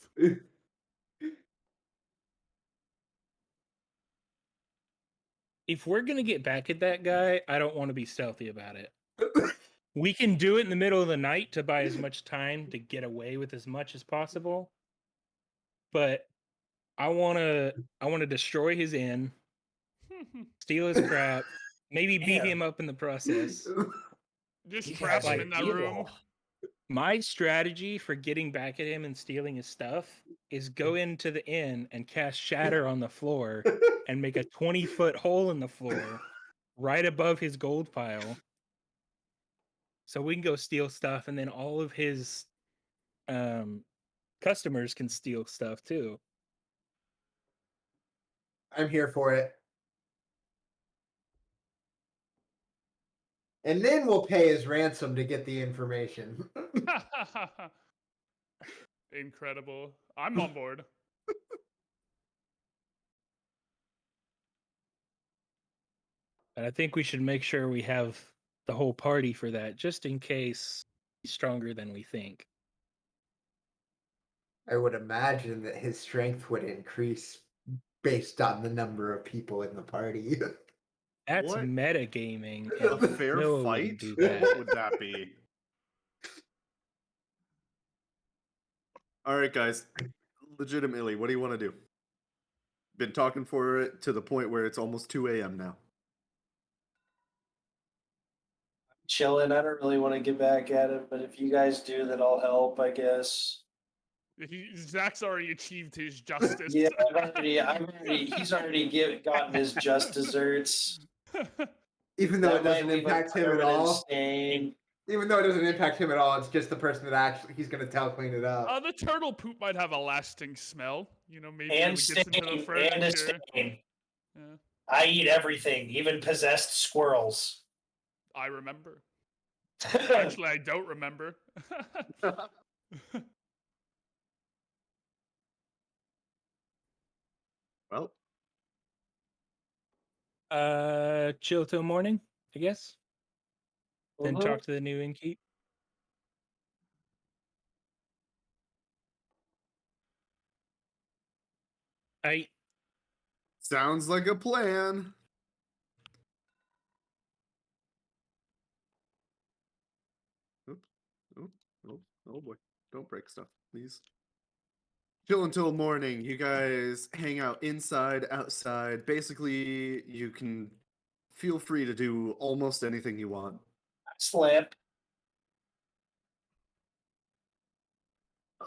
If we're gonna get back at that guy, I don't want to be stealthy about it. We can do it in the middle of the night to buy as much time to get away with as much as possible. But I wanna destroy his inn, steal his crap, maybe beat Damn. him up in the process. Just You trap guys him are in that room. evil. My strategy for getting back at him and stealing his stuff is go into the inn and cast shatter on the floor and make a 20-foot hole in the floor right above his gold pile. So we can go steal stuff, and then all of his customers can steal stuff too. I'm here for it. And then we'll pay his ransom to get the information. Incredible. I'm on board. And I think we should make sure we have the whole party for that, just in case he's stronger than we think. I would imagine that his strength would increase based on the number of people in the party. That's What? metagaming. A and fair Noah fight? wouldn't do that. What would that be? All right, guys. Legitimately, what do you want to do? Been talking for it to the point where it's almost 2 a.m. now. Chilling. I don't really want to get back at it, but if you guys do, then I'll help, I guess. Zach's already achieved his justice. Yeah, he's already gotten his just desserts. Even though That it might doesn't leave a impact him at permanent all. stain. Even though it doesn't impact him at all, it's just the person that actually he's gonna tell clean it up. The turtle poop might have a lasting smell. You know, maybe And when it gets into the stain. And a furniture. stain. Yeah, I eat everything, even possessed squirrels. I remember. Actually, I don't remember. Well, Chill till morning, I guess. Then Mhm. talk to the new innkeep. I sounds like a plan. Oops. Oh, oh, oh boy. Don't break stuff, please. Chill until morning. You guys hang out inside, outside. Basically, you can feel free to do almost anything you want. Slip.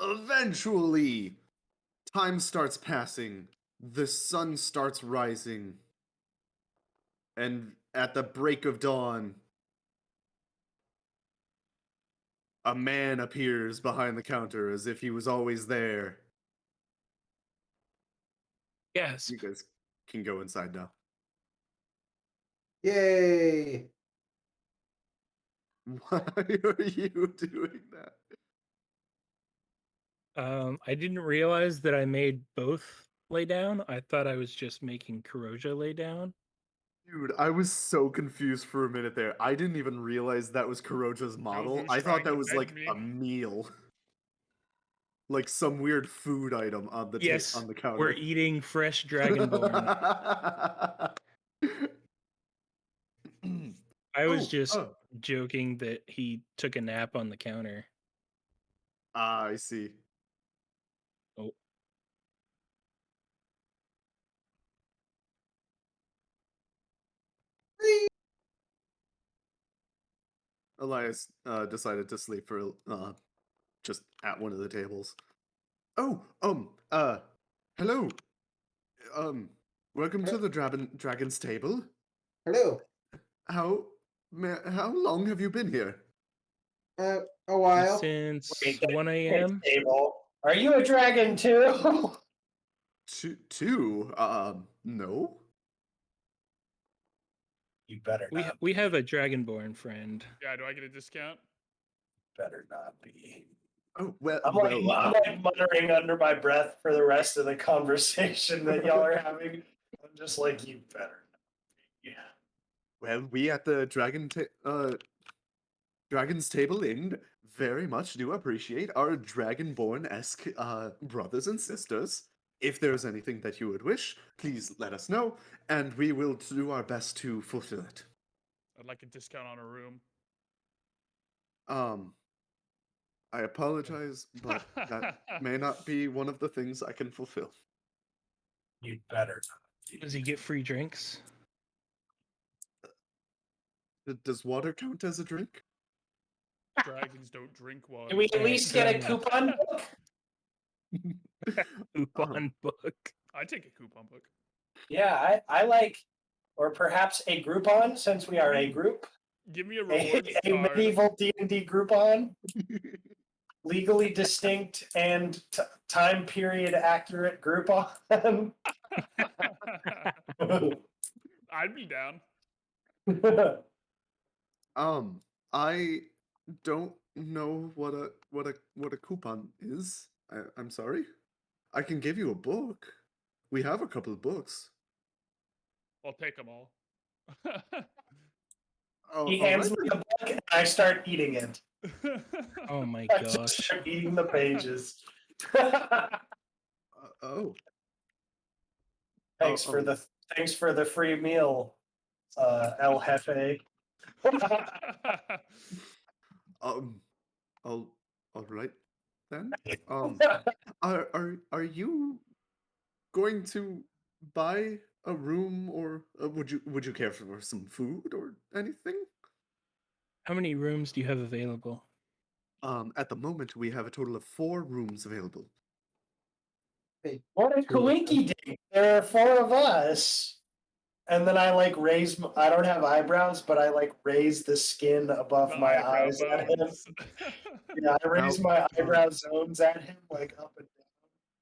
Eventually, time starts passing. The sun starts rising. And at the break of dawn, a man appears behind the counter as if he was always there. yes. You guys can go inside now. Yay! Why are you doing that? I didn't realize that I made both lay down. I thought I was just making Kuroja lay down. Dude, I was so confused for a minute there. I didn't even realize that was Kuroja's model. who's I thought trying that to was beg like me? a meal. Like some weird food item on the Yes, on the counter. we're eating fresh dragonborn. I was just joking that he took a nap on the counter. I see. Oh. Elias decided to sleep for just at one of the tables. Oh, hello. Welcome to the Dragon's Table. Hello. How long have you been here? A while. Since Wait, 1 a.m. Table. Are you a dragon too? Two? No. You better not. We have a dragonborn friend. Yeah, do I get a discount? Better not be. Oh well. I'm like muttering under my breath for the rest of the conversation that y'all are having. I'm just like, you better not be. Well, we at the Dragon's Table Inn very much do appreciate our Dragonborn-esque brothers and sisters. If there's anything that you would wish, please let us know, and we will do our best to fulfill it. I'd like a discount on a room. I apologize, but that may not be one of the things I can fulfill. You'd better. Does he get free drinks? Does water count as a drink? Dragons don't drink water. Can we at Alright, least get a good enough. coupon book? Coupon book. I take a coupon book. Yeah, I like, or perhaps a Groupon, since we are a group. Give me a A, rewards a card. medieval D&D Groupon. Legally distinct and time period accurate Groupon. I'd be down. I don't know what a coupon is. I'm sorry. I can give you a book. We have a couple of books. I'll take them all. Oh, He all hands right me then. the book and I start eating it. Oh my I just gosh. start eating the pages. Oh. Thanks for the free meal, El Jefe. All right then. Are you going to buy a room, or would you care for some food or anything? How many rooms do you have available? At the moment we have a total of 4 rooms available. Hey, What a coinky dink. There are 4 of us. And then I like raise, I don't have eyebrows, but I like raise the skin above The my eyebrow eyes at him. bones. Yeah, I raise Now, my eyebrow zones at him, like up and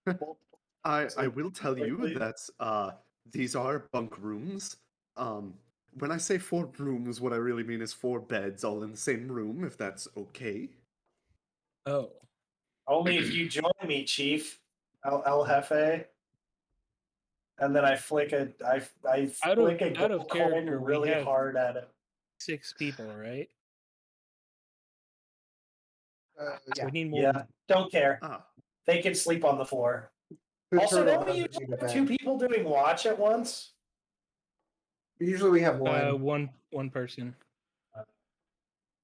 down. multiple times, I like, will tell you quickly. that these are bunk rooms. When I say 4 rooms, what I really mean is 4 beds all in the same room, if that's okay. Oh. Only if you join me, Chief. El Jefe. And then I flick a Out flick a of gold character, coin we really have hard at him. 6 people, right? Yeah. We need more. Yeah, don't care. Ah, They can sleep on the floor. The Also, turtle don't we doesn't usually need a have 2 bed. people doing watch at once? Usually we have one. One person.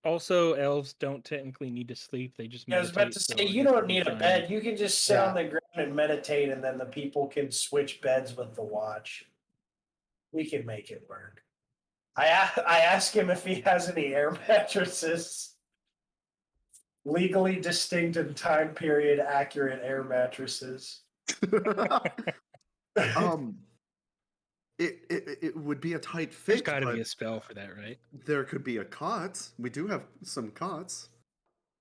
Also, elves don't technically need to sleep; they just Yeah, I was meditate. about to so say, I you guess don't it'd be need a fine. bed. You can just sit on Yeah. the ground and meditate, and then the people can switch beds with the watch. We can make it work. I ask him if he has any air mattresses. Legally distinct and time period accurate air mattresses. um, it would be a tight There's fit, got to but be a spell for that, right? there could be a cot. We do have some cots.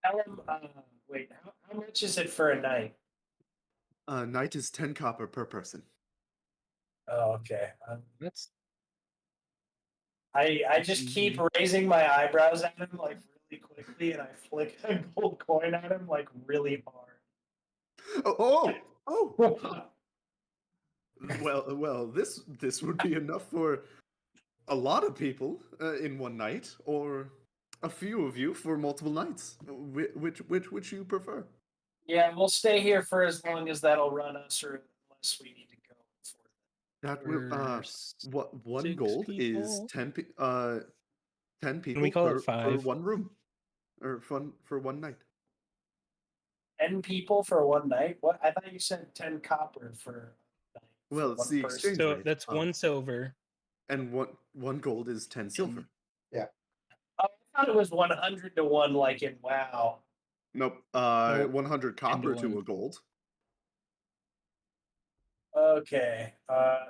Tell him, wait, how much is it for a night? Night is 10 copper per person. Oh, okay. That's I just keep raising my eyebrows at him like really quickly, and I flick a gold coin at him like really hard. Oh. Well, this would be enough for a lot of people in one night, or a few of you for multiple nights. Which you prefer? Yeah, we'll stay here for as long as that'll run us, or unless we need to go before That will for what 1 6 gold is people? 10 10 people Can we call it for 5? 1 room, or for 1 night. 10 people for one night? What? I thought you said 10 copper for a night. Well, for it's one the person. exchange So rate. that's 1 silver. And 1 gold is 10 silver. Oh, I thought it was 100 to 1, like in WoW. Nope. Nope. 100 copper to 1. a gold. Okay.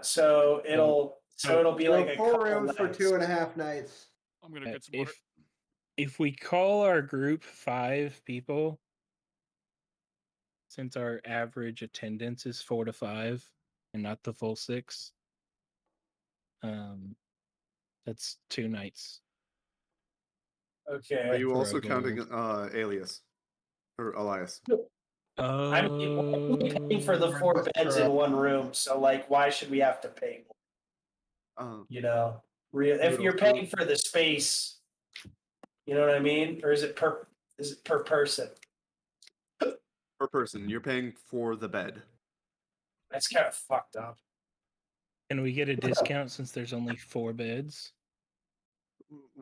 So it'll be like a 4 couple rooms for nights. 2.5 nights. I'm gonna get some water. If we call our group 5 people, since our average attendance is 4 to 5 and not the full 6, that's 2 nights. Okay. Are you For a also counting gold. Alias or Elias? I'm only paying for the 4 beds in one room, so like, why should we have to pay more? Um, You know, if would you're also- paying for the space, You know what I mean? Or is it per person? Per person. You're paying for the bed. That's kind of fucked up. Can we get a discount since there's only 4 beds?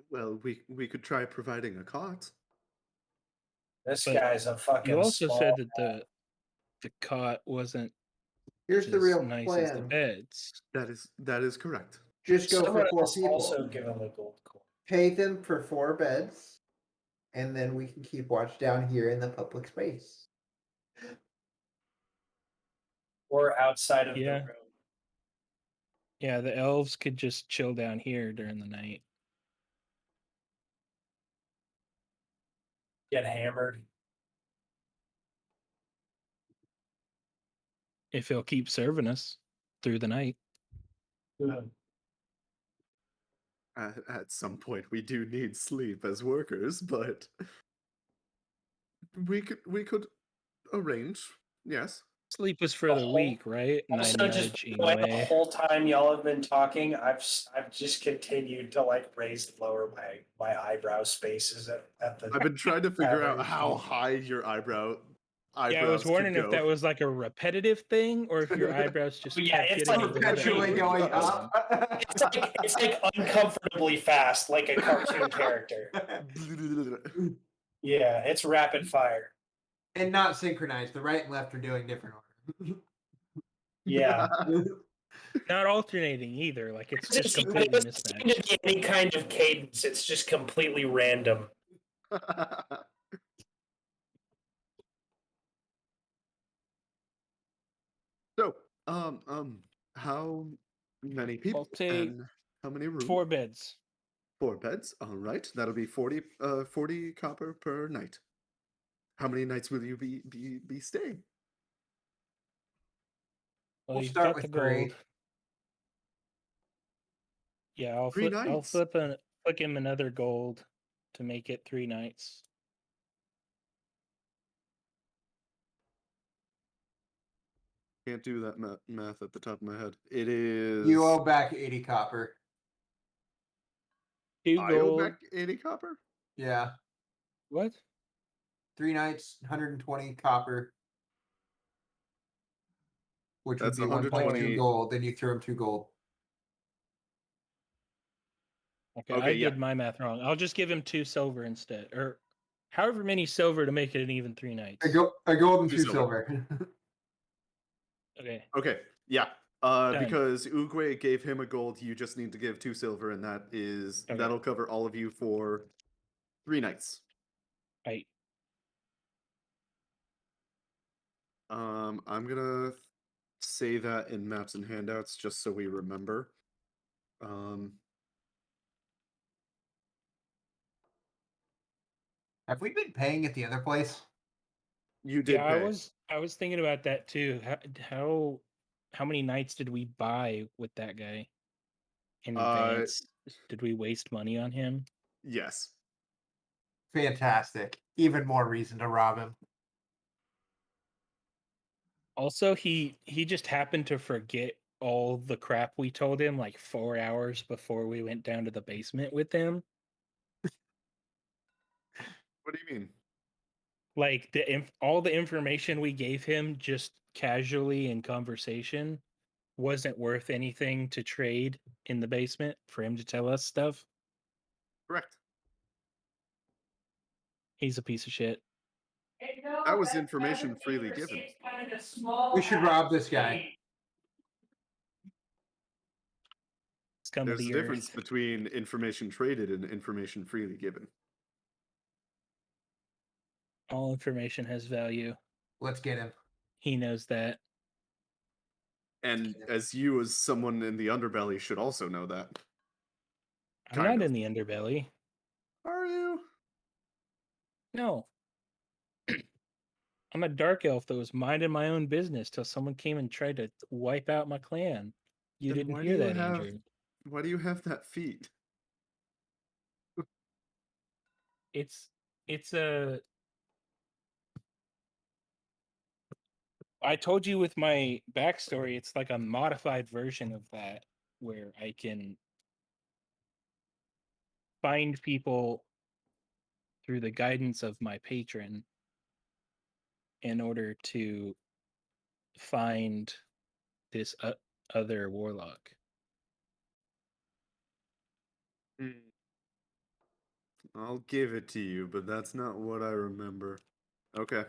Well, we could try providing a cot. This But guy's a fucking You also small. said that the cot wasn't Here's the as real nice as the plan. beds. That is correct. Just go Someone for 4 else people. also give him a gold coin. Pay them for 4 beds, and then we can keep watch down here in the public space. Or outside of Yeah. the room. Yeah, the elves could just chill down here during the night. Get hammered. If he'll keep serving us through the night. At some point, we do need sleep as workers, but we could arrange. Yes. Sleep was for the weak, right? And I Also, just nudge the way the Ingwe. whole time y'all have been talking, I've just continued to like raise and lower my eyebrow spaces at the. I've been trying to figure out how Average. high your eyebrows Yeah, I was could wondering if go. that was like a repetitive thing or if your eyebrows just Yeah, kept it's getting like a little bit Perpetually bigger. going up. It's like uncomfortably fast, like a cartoon character. Yeah, it's rapid fire. And not synchronized. The right and left are doing different Yeah. order. Not alternating either. Like it's just It completely doesn't seem mismatched. to be any kind of cadence. It's just completely random. So, how many people take and how many rooms? 4 beds. 4 beds. All right, that'll be 40 copper per night. How many nights will you be staying? Well, We'll you've start got with the gold. 3. Yeah, I'll 3 flip nights. flick him another gold to make it 3 nights. Can't do that math at the top of my head. It is. You owe back 80 copper. 2 I owe gold. back 80 copper. Yeah. What? 3 nights, 120 copper. Which That's would be 1.2 120. gold. Then you throw him 2 gold. Okay, Okay, I yeah. did my math wrong. I'll just give him 2 silver instead, or however many silver to make it an even 3 nights. A gold and 2 2 silver. silver. Okay. Okay, yeah. Done. Because Uguay gave him a gold, you just need to give 2 silver, and Okay. that'll cover all of you for 3 nights. Right. I'm gonna say that in maps and handouts just so we remember. Have we been paying at the other place? You did Yeah, pay. I was thinking about that too. How many nights did we buy with that guy in advance? Did we waste money on him? Yes. Fantastic. Even more reason to rob him. Also, he just happened to forget all the crap we told him like 4 hours before we went down to the basement with him. What do you mean? Like all the information we gave him just casually in conversation wasn't worth anything to trade in the basement for him to tell us stuff. Correct. He's a piece of shit. That was information freely given. We should rob this guy. Scum There's of a the difference earth. between information traded and information freely given. All information has value. Let's get him. He knows that. And as you, as someone in the underbelly, should also know that. I'm Kind not of. in the underbelly. Are you? No. I'm a dark elf that was minding my own business till someone came and tried to wipe out my clan. You Then didn't why hear do you that, have- Andrew. Why do you have that feat? It's a I told you with my backstory, it's like a modified version of that where I can find people through the guidance of my patron in order to find this other warlock. I'll give it to you, but that's not what I remember. Okay.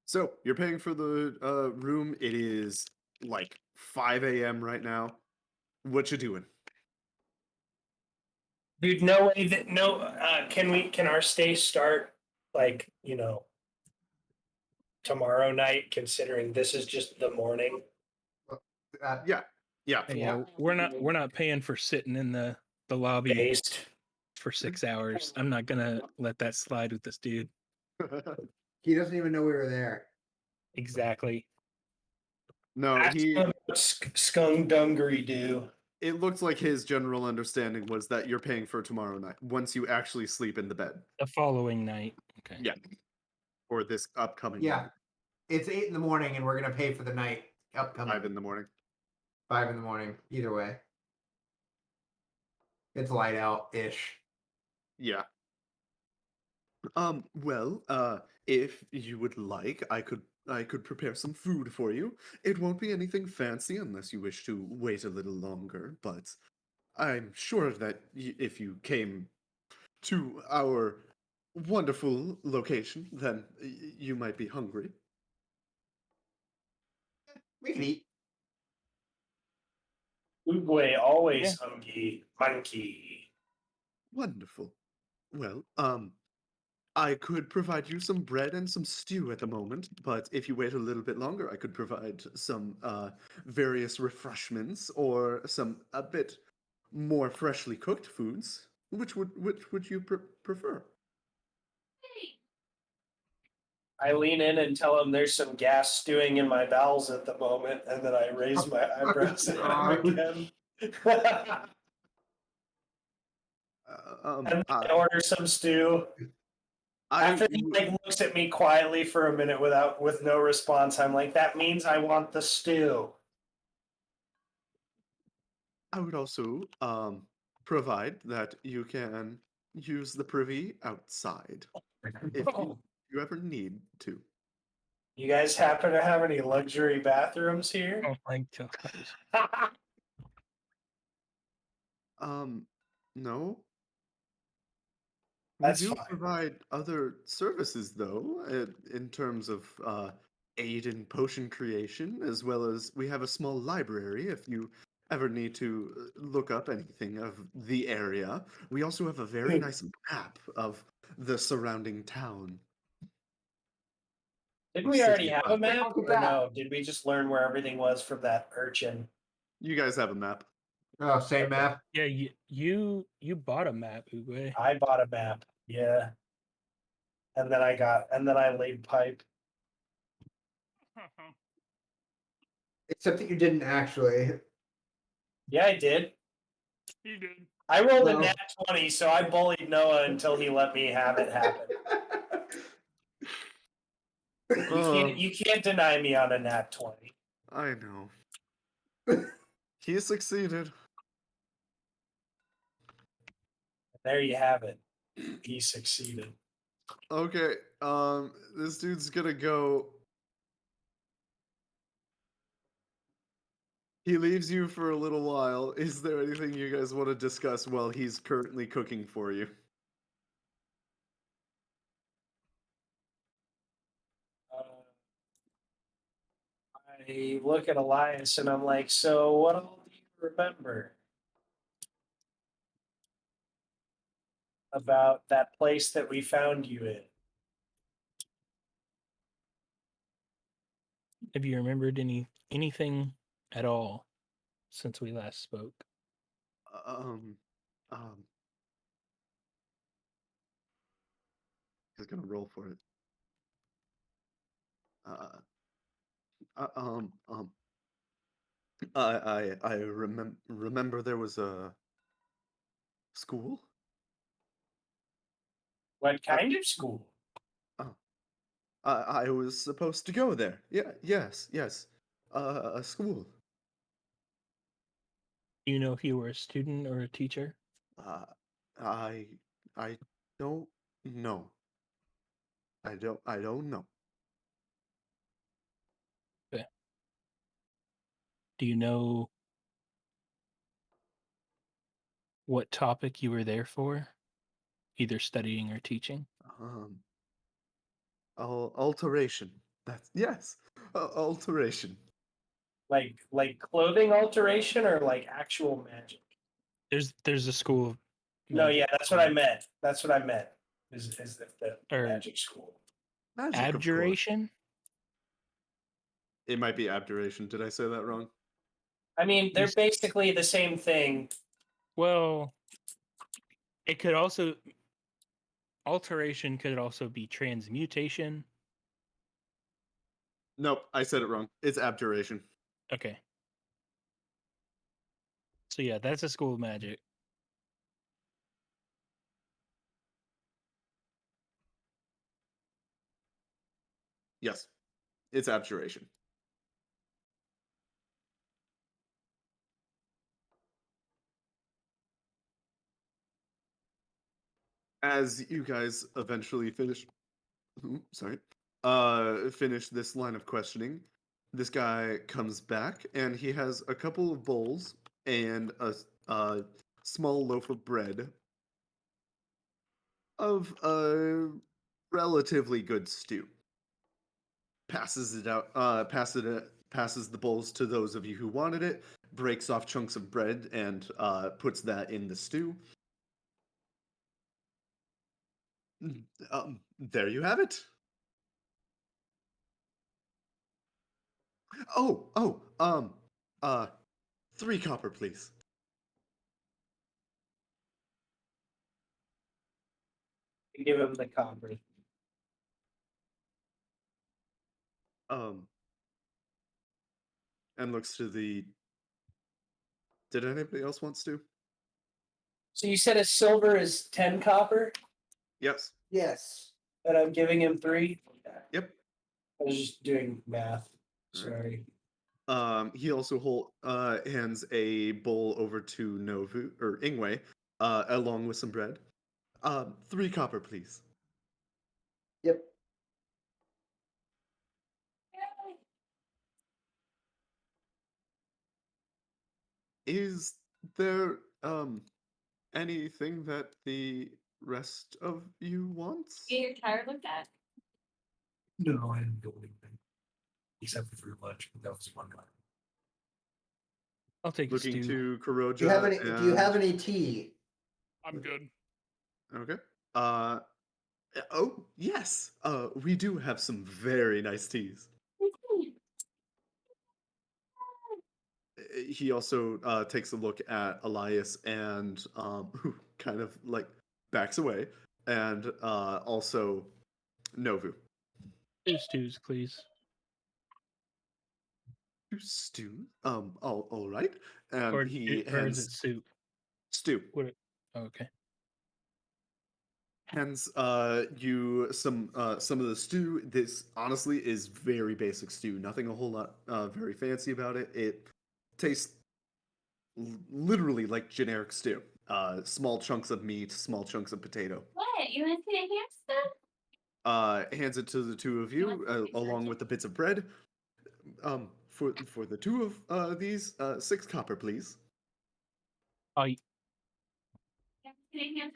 So you're paying for the room. It is like 5 a.m. right now. What you doing? Dude, no way that can our stay start like, tomorrow night, considering this is just the morning? Yeah, yeah. Yeah, we're not paying for sitting in the lobby Based. for 6 hours. I'm not gonna let that slide with this dude. He doesn't even know we were there. Exactly. No, Ask he. him what Skungdungery do. It looks like his general understanding was that you're paying for tomorrow night once you actually sleep in the bed. The following night. Okay. Yeah. Or this upcoming Yeah. night, It's 8 in the morning, and we're gonna pay for the night upcoming. 5 in the morning. 5 in the morning. Either way, it's light out ish. Yeah. Well, if you would like, I could prepare some food for you. It won't be anything fancy unless you wish to wait a little longer, but I'm sure that if you came to our wonderful location, then you might be hungry. We can eat. Uguay always hungry monkey. Wonderful. Well, I could provide you some bread and some stew at the moment, but if you wait a little bit longer, I could provide some various refreshments or some a bit more freshly cooked foods. Which would you prefer? I lean in and tell him there's some gas stewing in my bowels at the moment, and then I raise my eyebrows at him again. And I order some stew. After he looks at me quietly for a minute with no response, I'm like, that means I want the stew. I would also provide that you can use the privy outside if you ever need to. You guys happen to have any luxury bathrooms here? Oh my god. No. That's We do fine. provide other services, though, in terms of aid in potion creation, as well as we have a small library if you ever need to look up anything of the area. We also have a very nice map of the surrounding town. Didn't we already City have a above. map? Look at Or that. no? Did we just learn where everything was from that urchin? You guys have a map. Oh, same Okay. map. Yeah, you bought a map, Uguay. I bought a map. Yeah. And then I laid pipe. Except that you didn't actually. Yeah, I did. He did. I rolled a Well. nat 20, so I bullied Noah until he let me have it happen. You can't deny me on a nat 20. I know. He succeeded. There you have it. He succeeded. Okay, this dude's gonna go. He leaves you for a little while. Is there anything you guys want to discuss while he's currently cooking for you? I look at Elias and I'm like, so what all do you remember about that place that we found you in? Have you remembered anything at all since we last spoke? Um, he's gonna roll for it. Uh, um, um, I remember there was a school. What kind of school? Oh, I was supposed to go there. Yeah, yes. A school. Do you know if you were a student or a teacher? Uh, I I don't know. I don't know. Do you know what topic you were there for? Either studying or teaching? Um, alteration. That's yes. Alteration. Like clothing alteration or like actual magic? There's a school of No, magic yeah, that's what I meant. That's what I meant. Is the or magic school? Magic, of course. abjuration. It might be abjuration. Did I say that wrong? I mean, they're Yes. basically the same thing. Well, it could also alteration could also be transmutation. Nope, I said it wrong. It's abjuration. Okay. So yeah, that's a school of magic. Yes, it's abjuration. As you guys eventually finish, finish this line of questioning, this guy comes back and he has a couple of bowls and a small loaf of bread of a relatively good stew. Passes it out. Passes the bowls to those of you who wanted it. Breaks off chunks of bread and puts that in the stew. There you have it. Oh, uh, 3 copper, please. Give him the copper. Um, and looks to the. Did anybody else want stew? So you said a silver is 10 copper, Yes. Yes. and I'm giving him 3. Yep. I was just doing math. All right. Sorry. He also hands a bowl over to Novu or Ingwe, along with some bread. 3 copper, please. Yep. Is there anything that the rest of you wants? You're tired of that? No, I didn't do anything except for lunch. That was one line. I'll take a Looking stew. to Kuroja. Do you have any tea? I'm good. Okay. Oh yes. We do have some very nice teas. He also takes a look at Elias and who kind of like backs away, and also Novu. 2 stews, please. Stew. All right. And Or he or is hands it soup? stew. What? Okay. Hands you some of the stew. This honestly is very basic stew. Nothing a whole lot very fancy about it. It tastes literally like generic stew. Small chunks of meat, small chunks of potato. What? You want to see the hamster? Hands it to the two of you along with the bits of bread. For the two of these, 6 copper, please. I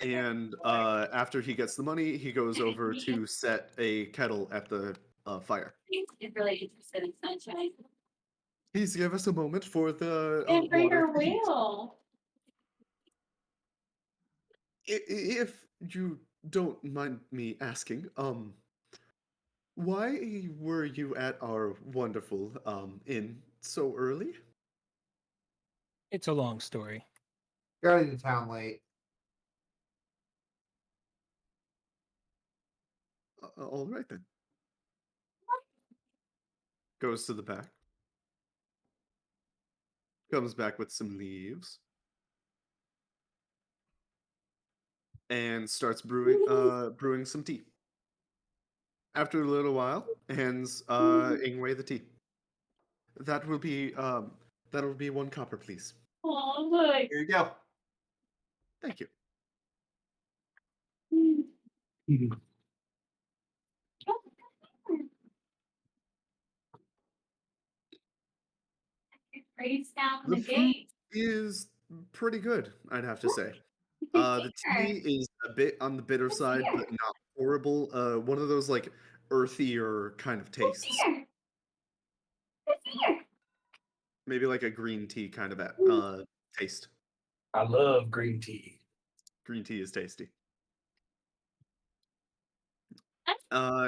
And after he gets the money, he goes over to set a kettle at the fire. He's really interested in sunshine. Please give us a moment for the And for water your to heat. whale. If you don't mind me asking, why were you at our wonderful inn so early? it's a long story. Got into town late. All right then. Goes to the back. Comes back with some leaves. And starts brewing some tea. After a little while, hands Ingwe the tea. That'll be 1 copper, please. Oh, look. Here you go. Thank you. Freeze down The the food gate. is pretty good, I'd have to say. The Here. tea is a bit on the bitter What's side, here? but not horrible. One of those like earthier kind of What's tastes. here? What's here? Maybe like a green tea kind of taste. I love green tea. Green tea is tasty.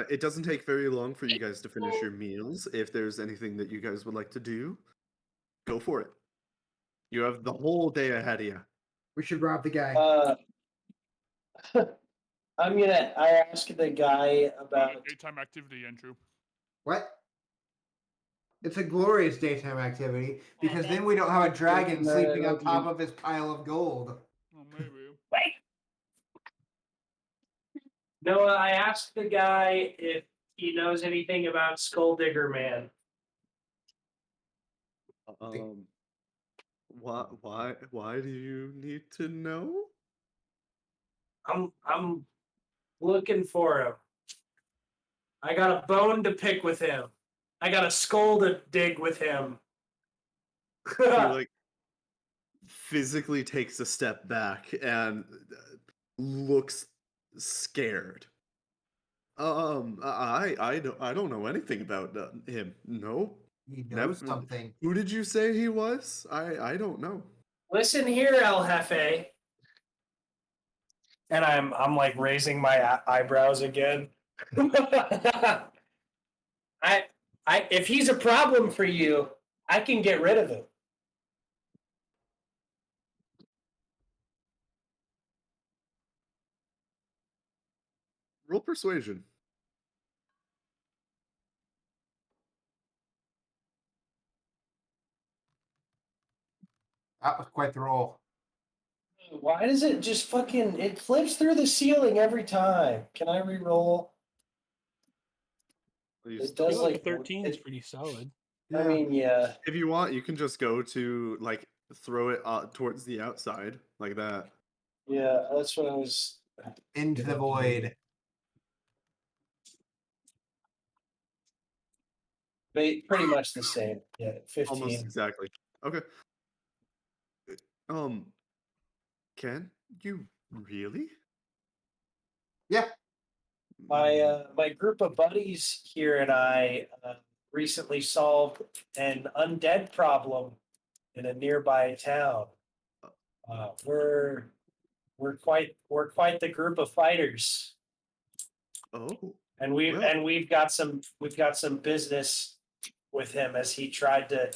It doesn't take very long for you guys to finish your meals. If there's anything that you guys would like to do, go for it. You have the whole day ahead of you. We should rob the guy. I ask the guy about Daytime activity, Andrew. What? It's a glorious daytime activity because then we don't have a dragon sleeping on top of his pile of gold. Well, maybe. Wait. Noah, I asked the guy if he knows anything about Skulldigger Man. Why do you need to know? I'm looking for him. I got a bone to pick with him. I got a skull to dig with him. He like physically takes a step back and looks scared. I don't know anything about him. No. He knows Never. something. Who did you say he was? I don't know. Listen here, El Jefe. And I'm like raising my eyebrows again. If he's a problem for you, I can get rid of him. Roll persuasion. That was quite the roll. why does it just fucking it flips through the ceiling every time? Can I re-roll? Please It does I feel like like a 13 is it- pretty solid. I mean, yeah. If you want, you can just go to like throw it towards the outside like that. Yeah, that's what I was Into the void. pretty much the same. Yeah, 15. Almost exactly. Okay. Can you really? Yeah. My group of buddies here and I recently solved an undead problem in a nearby town. We're quite the group of fighters, Oh. and Well. we've got some business with him as he tried to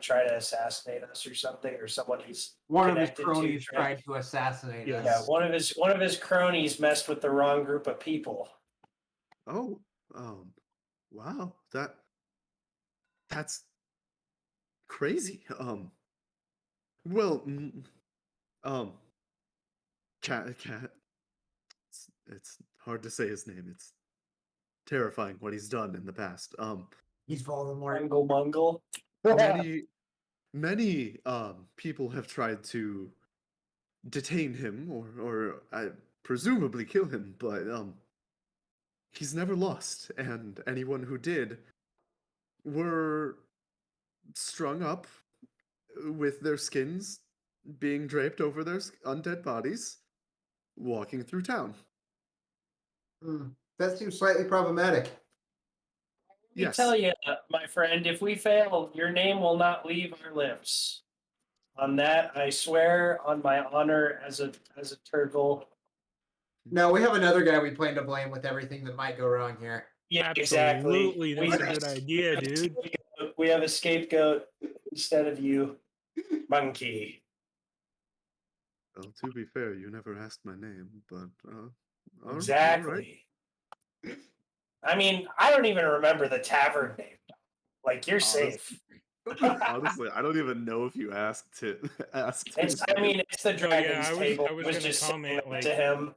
try to assassinate us or something, or someone he's One of his connected cronies to tried to assassinate Yeah. us. Yeah, one of his cronies messed with the wrong group of people. Oh. Wow. That's crazy. Well. Cat. It's hard to say his name. It's terrifying what he's done in the past. He's Voldemort. Mungle Mungle. Many people have tried to detain him or presumably kill him, but he's never lost, and anyone who did were strung up with their skins being draped over their undead bodies, walking through town. That seems slightly problematic. Let me tell you, my friend, if we fail, your name will not leave our lips. On that, I swear on my honor as a turtle. No, we have another guy we plan to blame with everything that might go wrong here. Yeah, Absolutely, exactly. that's a good idea, dude. We have a scapegoat instead of you, monkey. Well, to be fair, you never asked my name, but Exactly. All right. I mean, I don't even remember the tavern name. Like, you're safe. Honestly, I don't even know if you asked it. It's the dragon's table. I was It gonna just comment, sitting like, to him.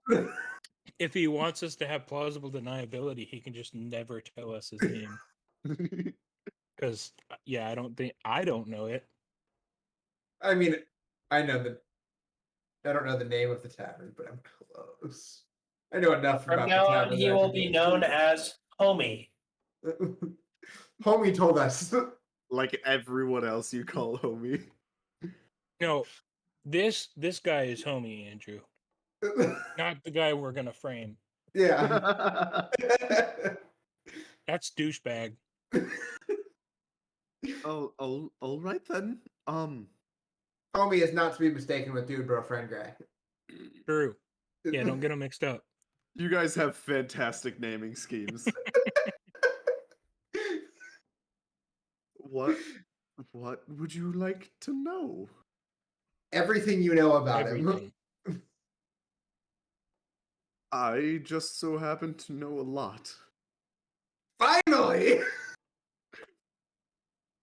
if he wants us to have plausible deniability, he can just never tell us his name. Because I don't know it. I mean, I don't know the name of the tavern, but I'm close. I know enough From about now the on, tavern. he that I will can be make known sure. as Homie. Homie told us. Like everyone else you call homie. No, this guy is homie, Andrew. Not the guy we're gonna frame. Yeah. That's douchebag. Oh, all right then. Homie is not to be mistaken with dude, bro, friend guy. True. Yeah, don't get them mixed up. You guys have fantastic naming schemes. What would you like to know? Everything you know about him. Everything. I just so happen to know a lot. Finally.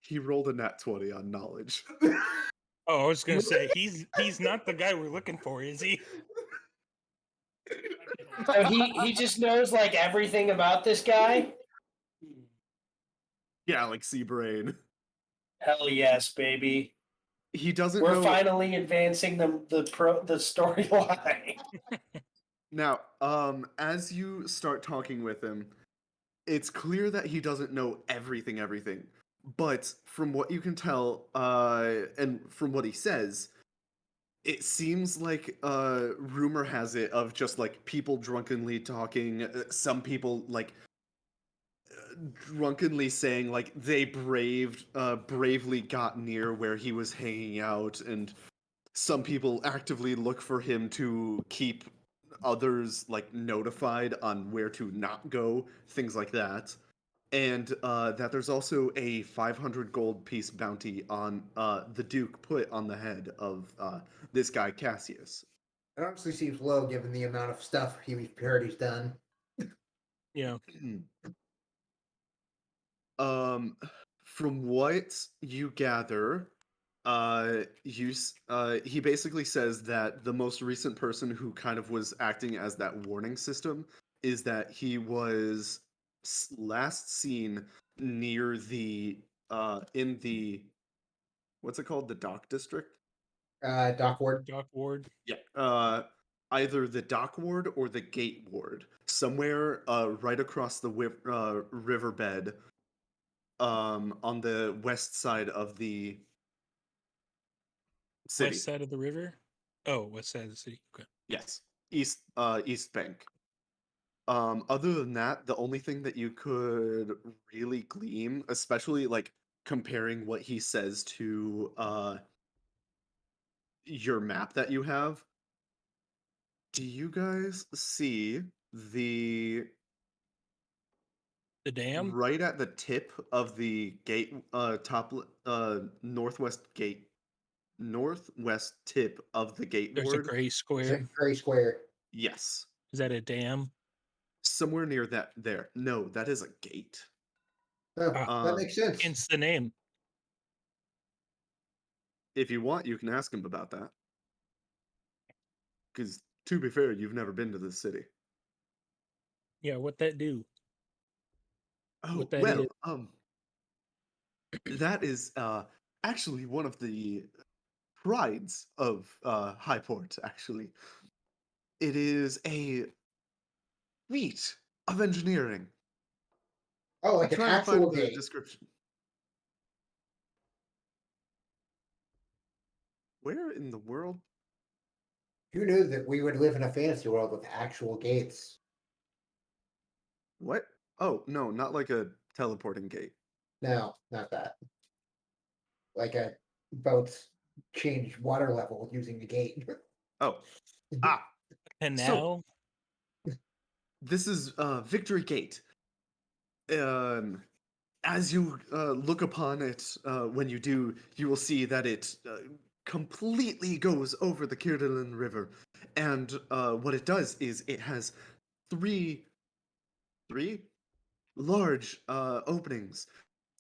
He rolled a nat 20 on knowledge. Oh, I was gonna say he's not the guy we're looking for, is he? So he just knows like everything about this guy. Galaxy brain. Hell yes, baby. He doesn't We're know finally advancing the storyline. now. As you start talking with him, it's clear that he doesn't know everything. But from what you can tell, and from what he says, it seems like rumor has it of just like people drunkenly talking. Some people like drunkenly saying like they bravely got near where he was hanging out, and some people actively look for him to keep others like notified on where to not go, things like that. And that there's also a 500 gold piece bounty on the Duke put on the head of this guy Cassius. It honestly seems low given the amount of stuff he's done. Yeah. From what you gather, he basically says that the most recent person who kind of was acting as that warning system is that he was last seen near the in the what's it called, the dock district. Doc Ward. Doc Ward. Yeah. Either the dock ward or the gate ward, somewhere right across the riverbed, on the west side of the city. West side of the river? Oh, west side of the city. Okay. Yes, east bank. Other than that, the only thing that you could really glean, especially like comparing what he says to your map that you have, do you guys see the The dam? right at the tip of the gate, northwest tip of the gate There's a ward? gray It's a square. gray square. Yes. Is that a dam? Somewhere near that there. No, that is a gate. Oh, Ah. that makes sense. Hence the name. If you want, you can ask him about that. Because, to be fair, you've never been to this city. Yeah, what that do? Oh, What that well, is. that is actually one of the prides of Highport, actually. It is a feat of engineering. Oh, like an Trying to find actual the gate. description. Where in the world? Who knew that we would live in a fantasy world with actual gates? What? Oh, no, not like a teleporting gate. No, not that. Like a boats change water level using the gate. Oh, ah, Canal? this is Victory Gate. As you look upon it, when you do, you will see that it completely goes over the Kirdalan River. And what it does is it has three large openings,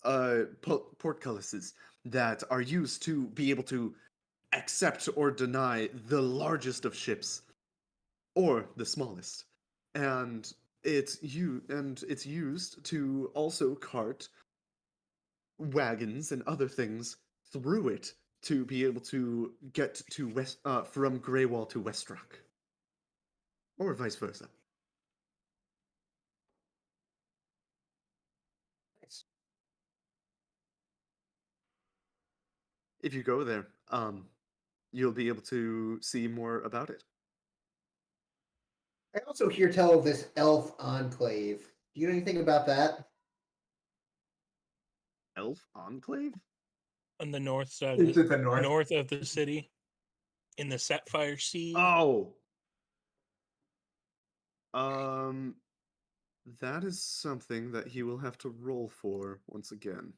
portcullises, that are used to be able to accept or deny the largest of ships or the smallest. And it's used to also cart wagons and other things through it to be able to get to from Greywall to Westrock, or vice versa. if you go there, you'll be able to see more about it. I also hear tell of this elf enclave. Do you know anything about that? Elf Enclave? On the north side, It's at the north. north of the city, in the Sapphire Sea. Oh. Um, that is something that he will have to roll for once again.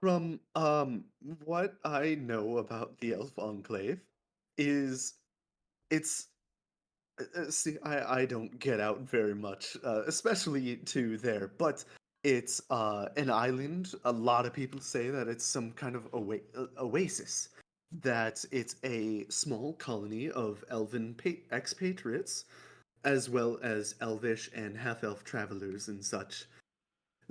From what I know about the Elf Enclave is it's see, I don't get out very much, especially to there, but it's an island. A lot of people say that it's some kind of oasis, that it's a small colony of elven expatriates, as well as elvish and half-elf travelers and such.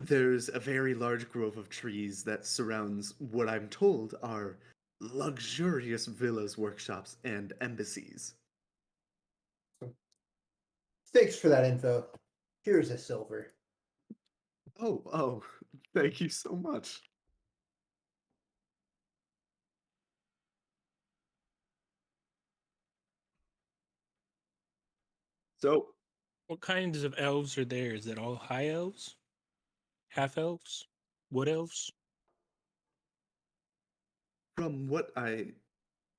There's a very large grove of trees that surrounds what I'm told are luxurious villas, workshops, and embassies. Thanks for that info. Here's a silver. Oh, thank you so much. So, What kinds of elves are there? Is it all high elves? Half elves? Wood elves? from what I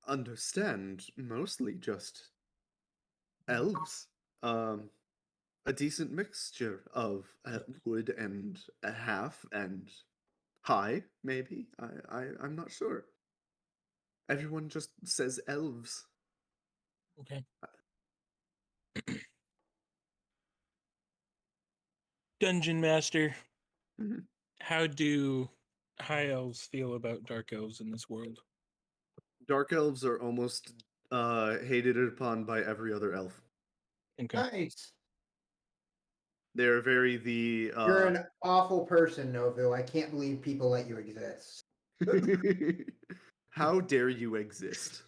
understand, mostly just elves. A decent mixture of wood and a half and high, maybe. I'm not sure. Everyone just says elves. Okay. Dungeon Master, Mhm. how do high elves feel about dark elves in this world? Dark elves are almost hated upon by every other elf. Okay. Nice. They're very the You're an awful person, Novu. I can't believe people let you exist. how dare you exist?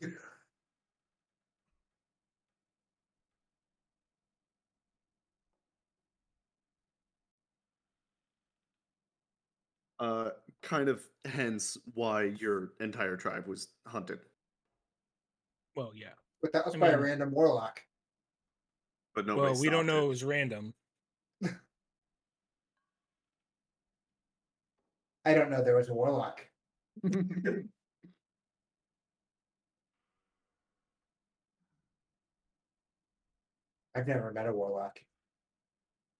Uh, kind of hence why your entire tribe was hunted. Well, yeah. But that was I by a mean- random warlock. But nobody Well, we don't stopped know it was random. I don't know there was a warlock. it. I've never met a warlock.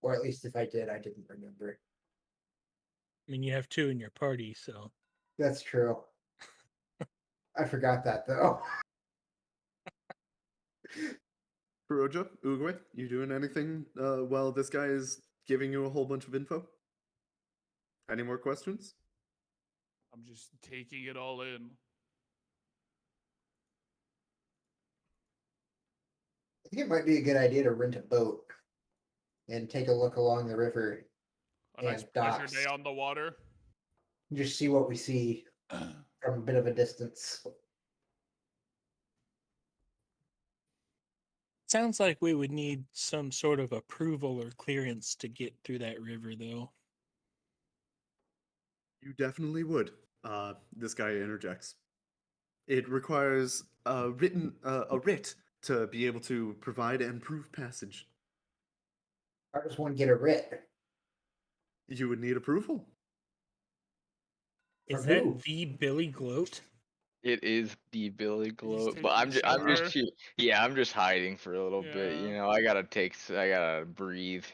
Or at least if I did, I didn't remember. I mean, you have two in your party, so That's true. I forgot that though. Kuroja, Uguay, you doing anything while this guy is giving you a whole bunch of info? Any more questions? I'm just taking it all in. I think it might be a good idea to rent a boat and take a look along the river A nice and pleasure docks. day on the water. And just see what we see from a bit of a distance. sounds like we would need some sort of approval or clearance to get through that river, though. You definitely would. This guy interjects. It requires a writ to be able to provide and prove passage. How does one get a writ? You would need approval. Is From that who? the Billy Gloat? It is the Billy Gloat, but taking a I'm just shower. yeah, I'm just hiding for a little bit. You Yeah. know, I gotta breathe.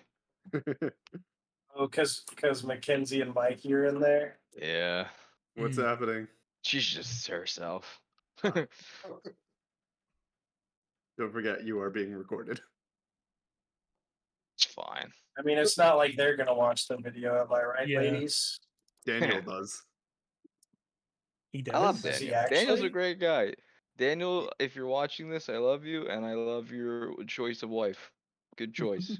Oh, because Mackenzie and Mikey are in there. Yeah, What's Mm. happening? she's just herself. Don't forget, you are being recorded. It's fine. I mean, it's not like they're gonna watch the video, am I right, Yeah. ladies? Daniel does. He I love does? Does he Daniel. Daniel's a actually? great guy. Daniel, if you're watching this, I love you, and I love your choice of wife. Good choice.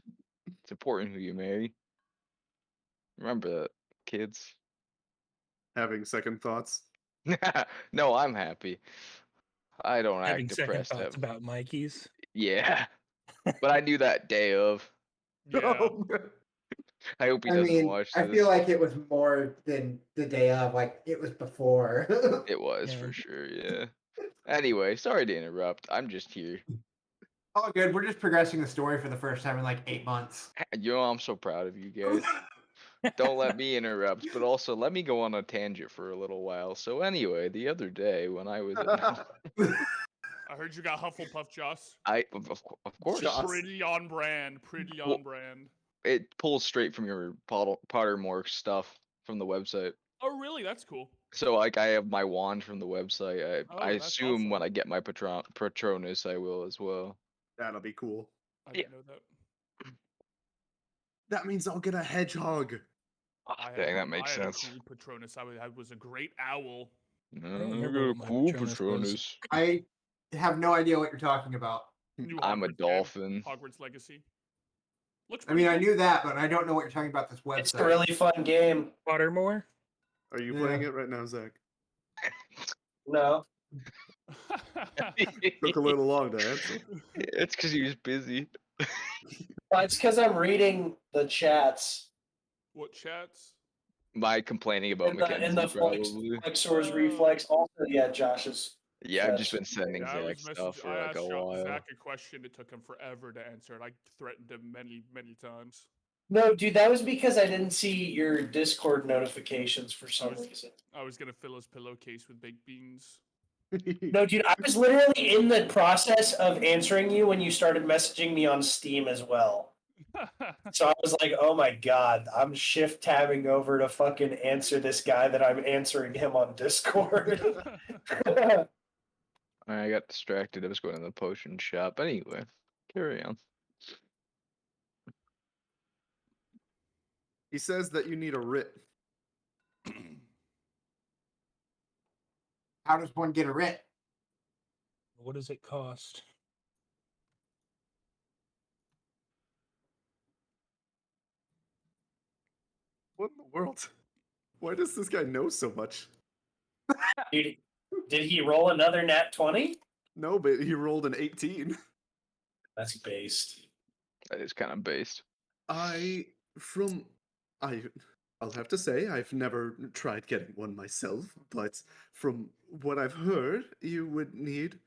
It's important who you marry. Remember that, kids. Having second thoughts. No, I'm happy. I don't Having act second depressed. thoughts about Mikey's. Yeah, but I knew that day of. Yeah. Oh, I hope he I doesn't mean, watch I this. feel like it was more than the day of. Like it was before. It was Yeah. for sure. Yeah. Anyway, sorry to interrupt. I'm just here. All good. We're just progressing the story for the first time in like 8 months. You know, I'm so proud of you guys. Don't let me interrupt, but also let me go on a tangent for a little while. So anyway, the other day when I was I heard you got Hufflepuff, Joss. of course, Joss. Pretty on brand. Pretty Well- on brand. it pulls straight from your Pottermore stuff from the website. Oh, really? That's cool. So like I have my wand from the website. Oh, I that's assume when awesome. I get my Patronus I will as well. that'll be cool. I Yeah. didn't know that. That means I'll get a hedgehog. Ah, dang, that makes I had sense. a cool Patronus. I was a great owl. don't I remember got a what my cool Patronus was. Patronus. I have no idea what you're talking about. New I'm a Hogwarts game, dolphin. Hogwarts Legacy. Looks I pretty mean, I cool. knew that, but I don't know what you're talking about this It's a website. really fun game. Pottermore? Are you Yeah. playing it right now, Zach? No. Took a little long to answer. It's because he was busy. Well, it's because I'm reading the chats What chats? By complaining about in the Mackenzie, Flex, probably. Flexor's Reflex. Also, yeah, Josh's. Yeah, I've just Yes. been sending Yeah, I was Zach stuff for I like a asked while. Zach a question. It took him forever to answer, and I threatened him many, many times. No, dude, that was because I didn't see your Discord notifications for some reason. I was gonna fill his pillowcase with baked beans. No, dude, I was literally in the process of answering you when you started messaging me on Steam as well. So I was like, oh my god, I'm shift tabbing over to fucking answer this guy that I'm answering him on Discord. I got distracted. I was going to the potion shop. Anyway, carry on. He says that you need a writ. How does one get a writ? What does it cost? What in the world? Why does this guy know so much? Dude, did he roll another nat 20? No, but he rolled an 18. That's based. That is kind of based. I'll have to say I've never tried getting one myself, but from what I've heard, you would need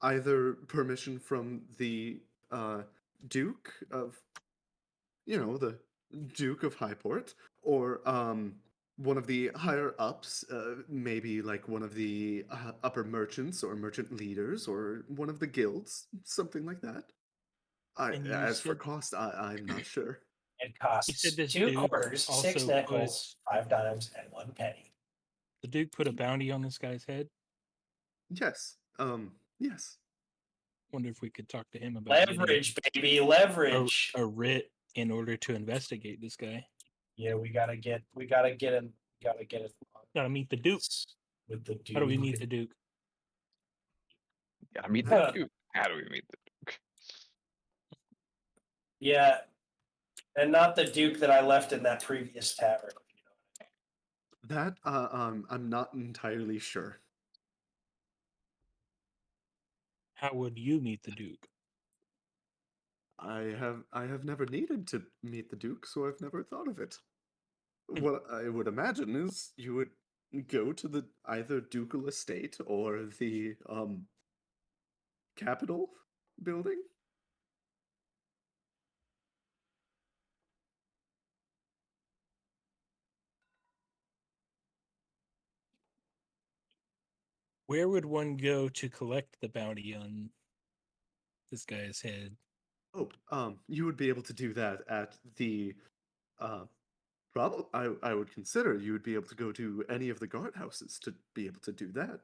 either permission from the Duke of, the Duke of Highport, or one of the higher ups, maybe like one of the upper merchants or merchant leaders, or one of the guilds, something like that. And you As for said- cost, I'm not sure. It costs said this 2 dude quarters, 6 also nickels, 5 dimes, and 1 penny. The Duke put a bounty on this guy's head. Yes. Yes. Wonder if we could talk to him about getting Leverage, baby, leverage. a writ in order to investigate this guy. Yeah, we gotta get him. Gotta meet the Duke. With the dude. How do we meet the Duke? Gotta meet Huh. the Duke. How do we meet the Duke? Yeah, and not the Duke that I left in that previous tavern. That I'm not entirely sure. How would you meet the Duke? I have never needed to meet the Duke, so I've never thought of it. What I would imagine is you would go to the either ducal estate or the Capitol building. Where would one go to collect the bounty on this guy's head? Oh, you would be able to do that at the probably I would consider you would be able to go to any of the guardhouses to be able to do that.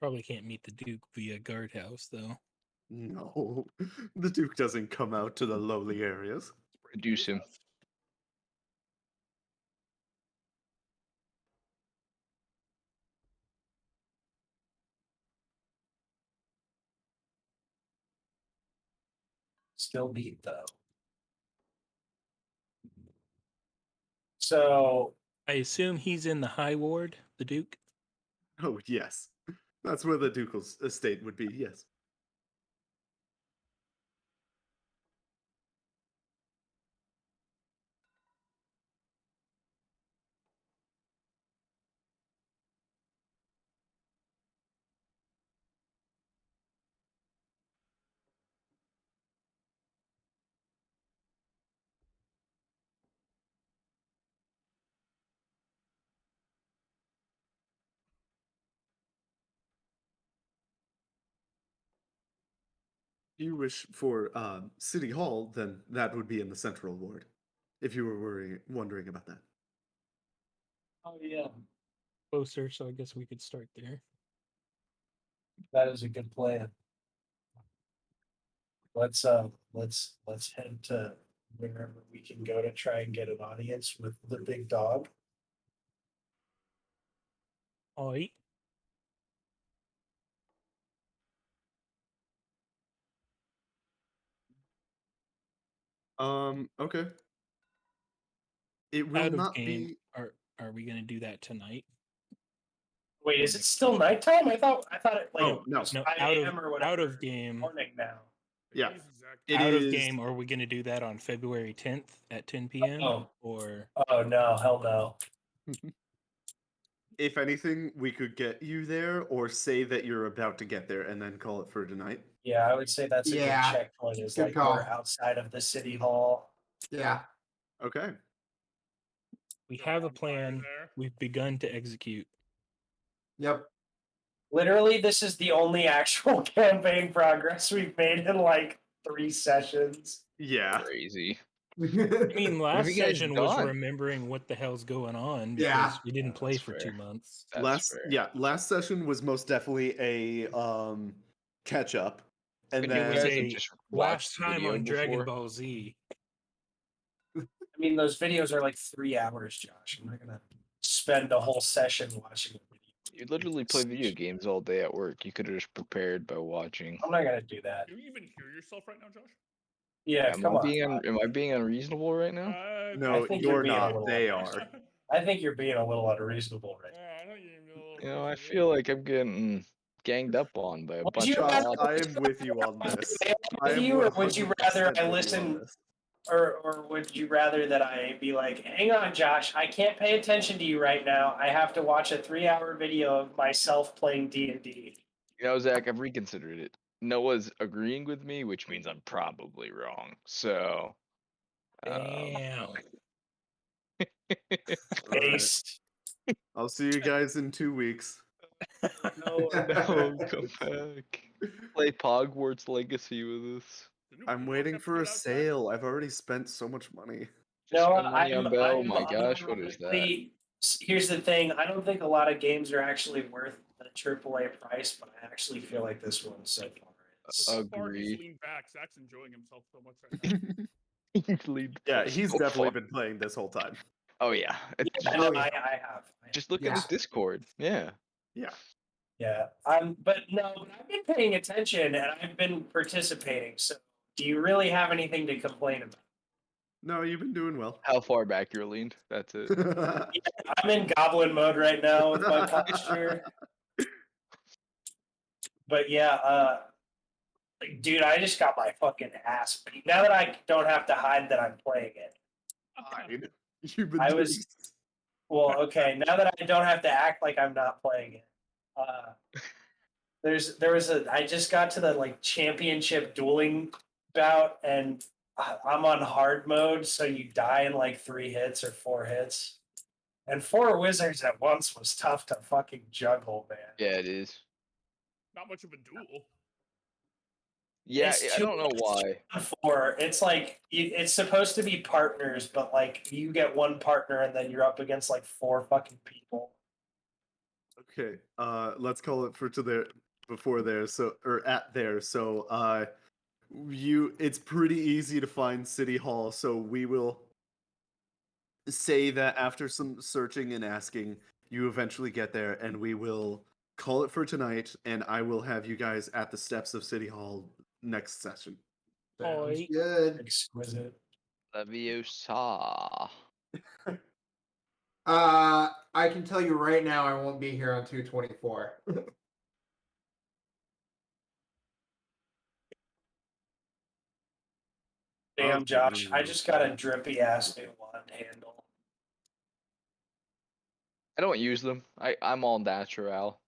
Probably can't meet the Duke via guardhouse, though. No, the Duke doesn't come out to the lowly areas. Reduce him. Still beat though. So I assume he's in the High Ward, the Duke. Oh yes, that's where the ducal estate would be. Yes. you wish for City Hall, then that would be in the Central Ward. If you were wondering about that. Oh yeah, Closer, so I guess we could start there. that is a good plan. Let's head to wherever we can go to try and get an audience with the big dog. Alright. Okay. It will Out of not game. be. Are we gonna do that tonight? Wait, is it still nighttime? I thought it like Oh, no. it was No, 5 out of a.m. or whatever. out of game. Morning now. Yeah. He's exact- It Out of is- game. Are we gonna do that on February 10th at 10 p.m. Oh. Or Oh no, hell no. If anything, we could get you there or say that you're about to get there and then call it for tonight. Yeah, I would say that's a Yeah, good checkpoint. Is good like call. we're outside of the city hall. Yeah. Okay. we Got have a bonfire plan. there. We've begun to execute. Yep. Literally, this is the only actual campaign progress we've made in like 3 sessions. Yeah. Crazy. I mean, What have last you guys session was done? remembering what the hell's going on because Yeah. we didn't play That's for fair. 2 months. That's fair. Last session was most definitely a catch up. And Couldn't you It was then guys have a just last watched the time video on Dragon before? Ball Z. I mean, those videos are like 3 hours, Josh. I'm not gonna spend a whole session watching a video. You literally play video games all day at work. You could have just prepared by watching. I'm not gonna do that. Do you even hear yourself right now, Josh? Yeah, come on. Am I being unreasonable right now? no, think you're you're being a not. little They honest. are. I think you're being a little unreasonable right now. Yeah, I know you're a little You know, I crazy, feel like I'm getting ganged up on by a Would bunch you of Josh, rather- bots. I am with you on this. I With am you, or would you rather 100% I with you on listen, this. or would you rather that I be like, hang on, Josh, I can't pay attention to you right now. I have to watch a 3-hour video of myself playing D&D. You know, Zach, I've reconsidered it. Noah's agreeing with me, which means I'm probably wrong. So, Damn. All right. Based. I'll see you guys in 2 weeks. No, no, come back. Play Hogwarts Legacy with us. The new I'm Blue waiting Book for a episode out, Zach? sale. I've already spent so much money. Just No, spend money on Bell. Oh my I'm gosh, what is that? ironically- Here's the thing. I don't think a lot of games are actually worth the AAA price, but I actually feel like this one so far is. So far, he's Agree. leaned back. Zach's enjoying himself so much right now. Lead Yeah, for he's so definitely far. been playing this whole time. Oh yeah. I know, I have. Just look at his Discord. Yeah. Yeah, but I've been paying attention and I've been participating. So, do you really have anything to complain about? No, you've been doing well. How far back you're leaned. That's it. I'm in goblin mode right now with my posture. But yeah, dude, I just got my fucking ass beat. Now that I don't have to hide that I'm playing it. Fine. You've been I doing was- Well, okay, now that I don't have to act like I'm not playing it. I just got to the like championship dueling bout and I'm on hard mode, so you die in like 3 hits or 4 hits. And 4 wizards at once was tough to fucking juggle, man. Yeah, it is. Not much of a duel. Yeah, It's I too don't know much. why. 4. It's like it's supposed to be partners, but like you get one partner and then you're up against like 4 fucking people. Okay, let's call it for to there before there. So or at there. So it's pretty easy to find City Hall. So we will say that after some searching and asking, you eventually get there, and we will call it for tonight. And I will have you guys at the steps of City Hall next session. Sounds Alright. good. Exquisite. Leviosa. I can tell you right now, I won't be here on 2/24. Damn, Okay, Josh, I just got a drippy ass new wand handle. I don't use them. I'm all natural.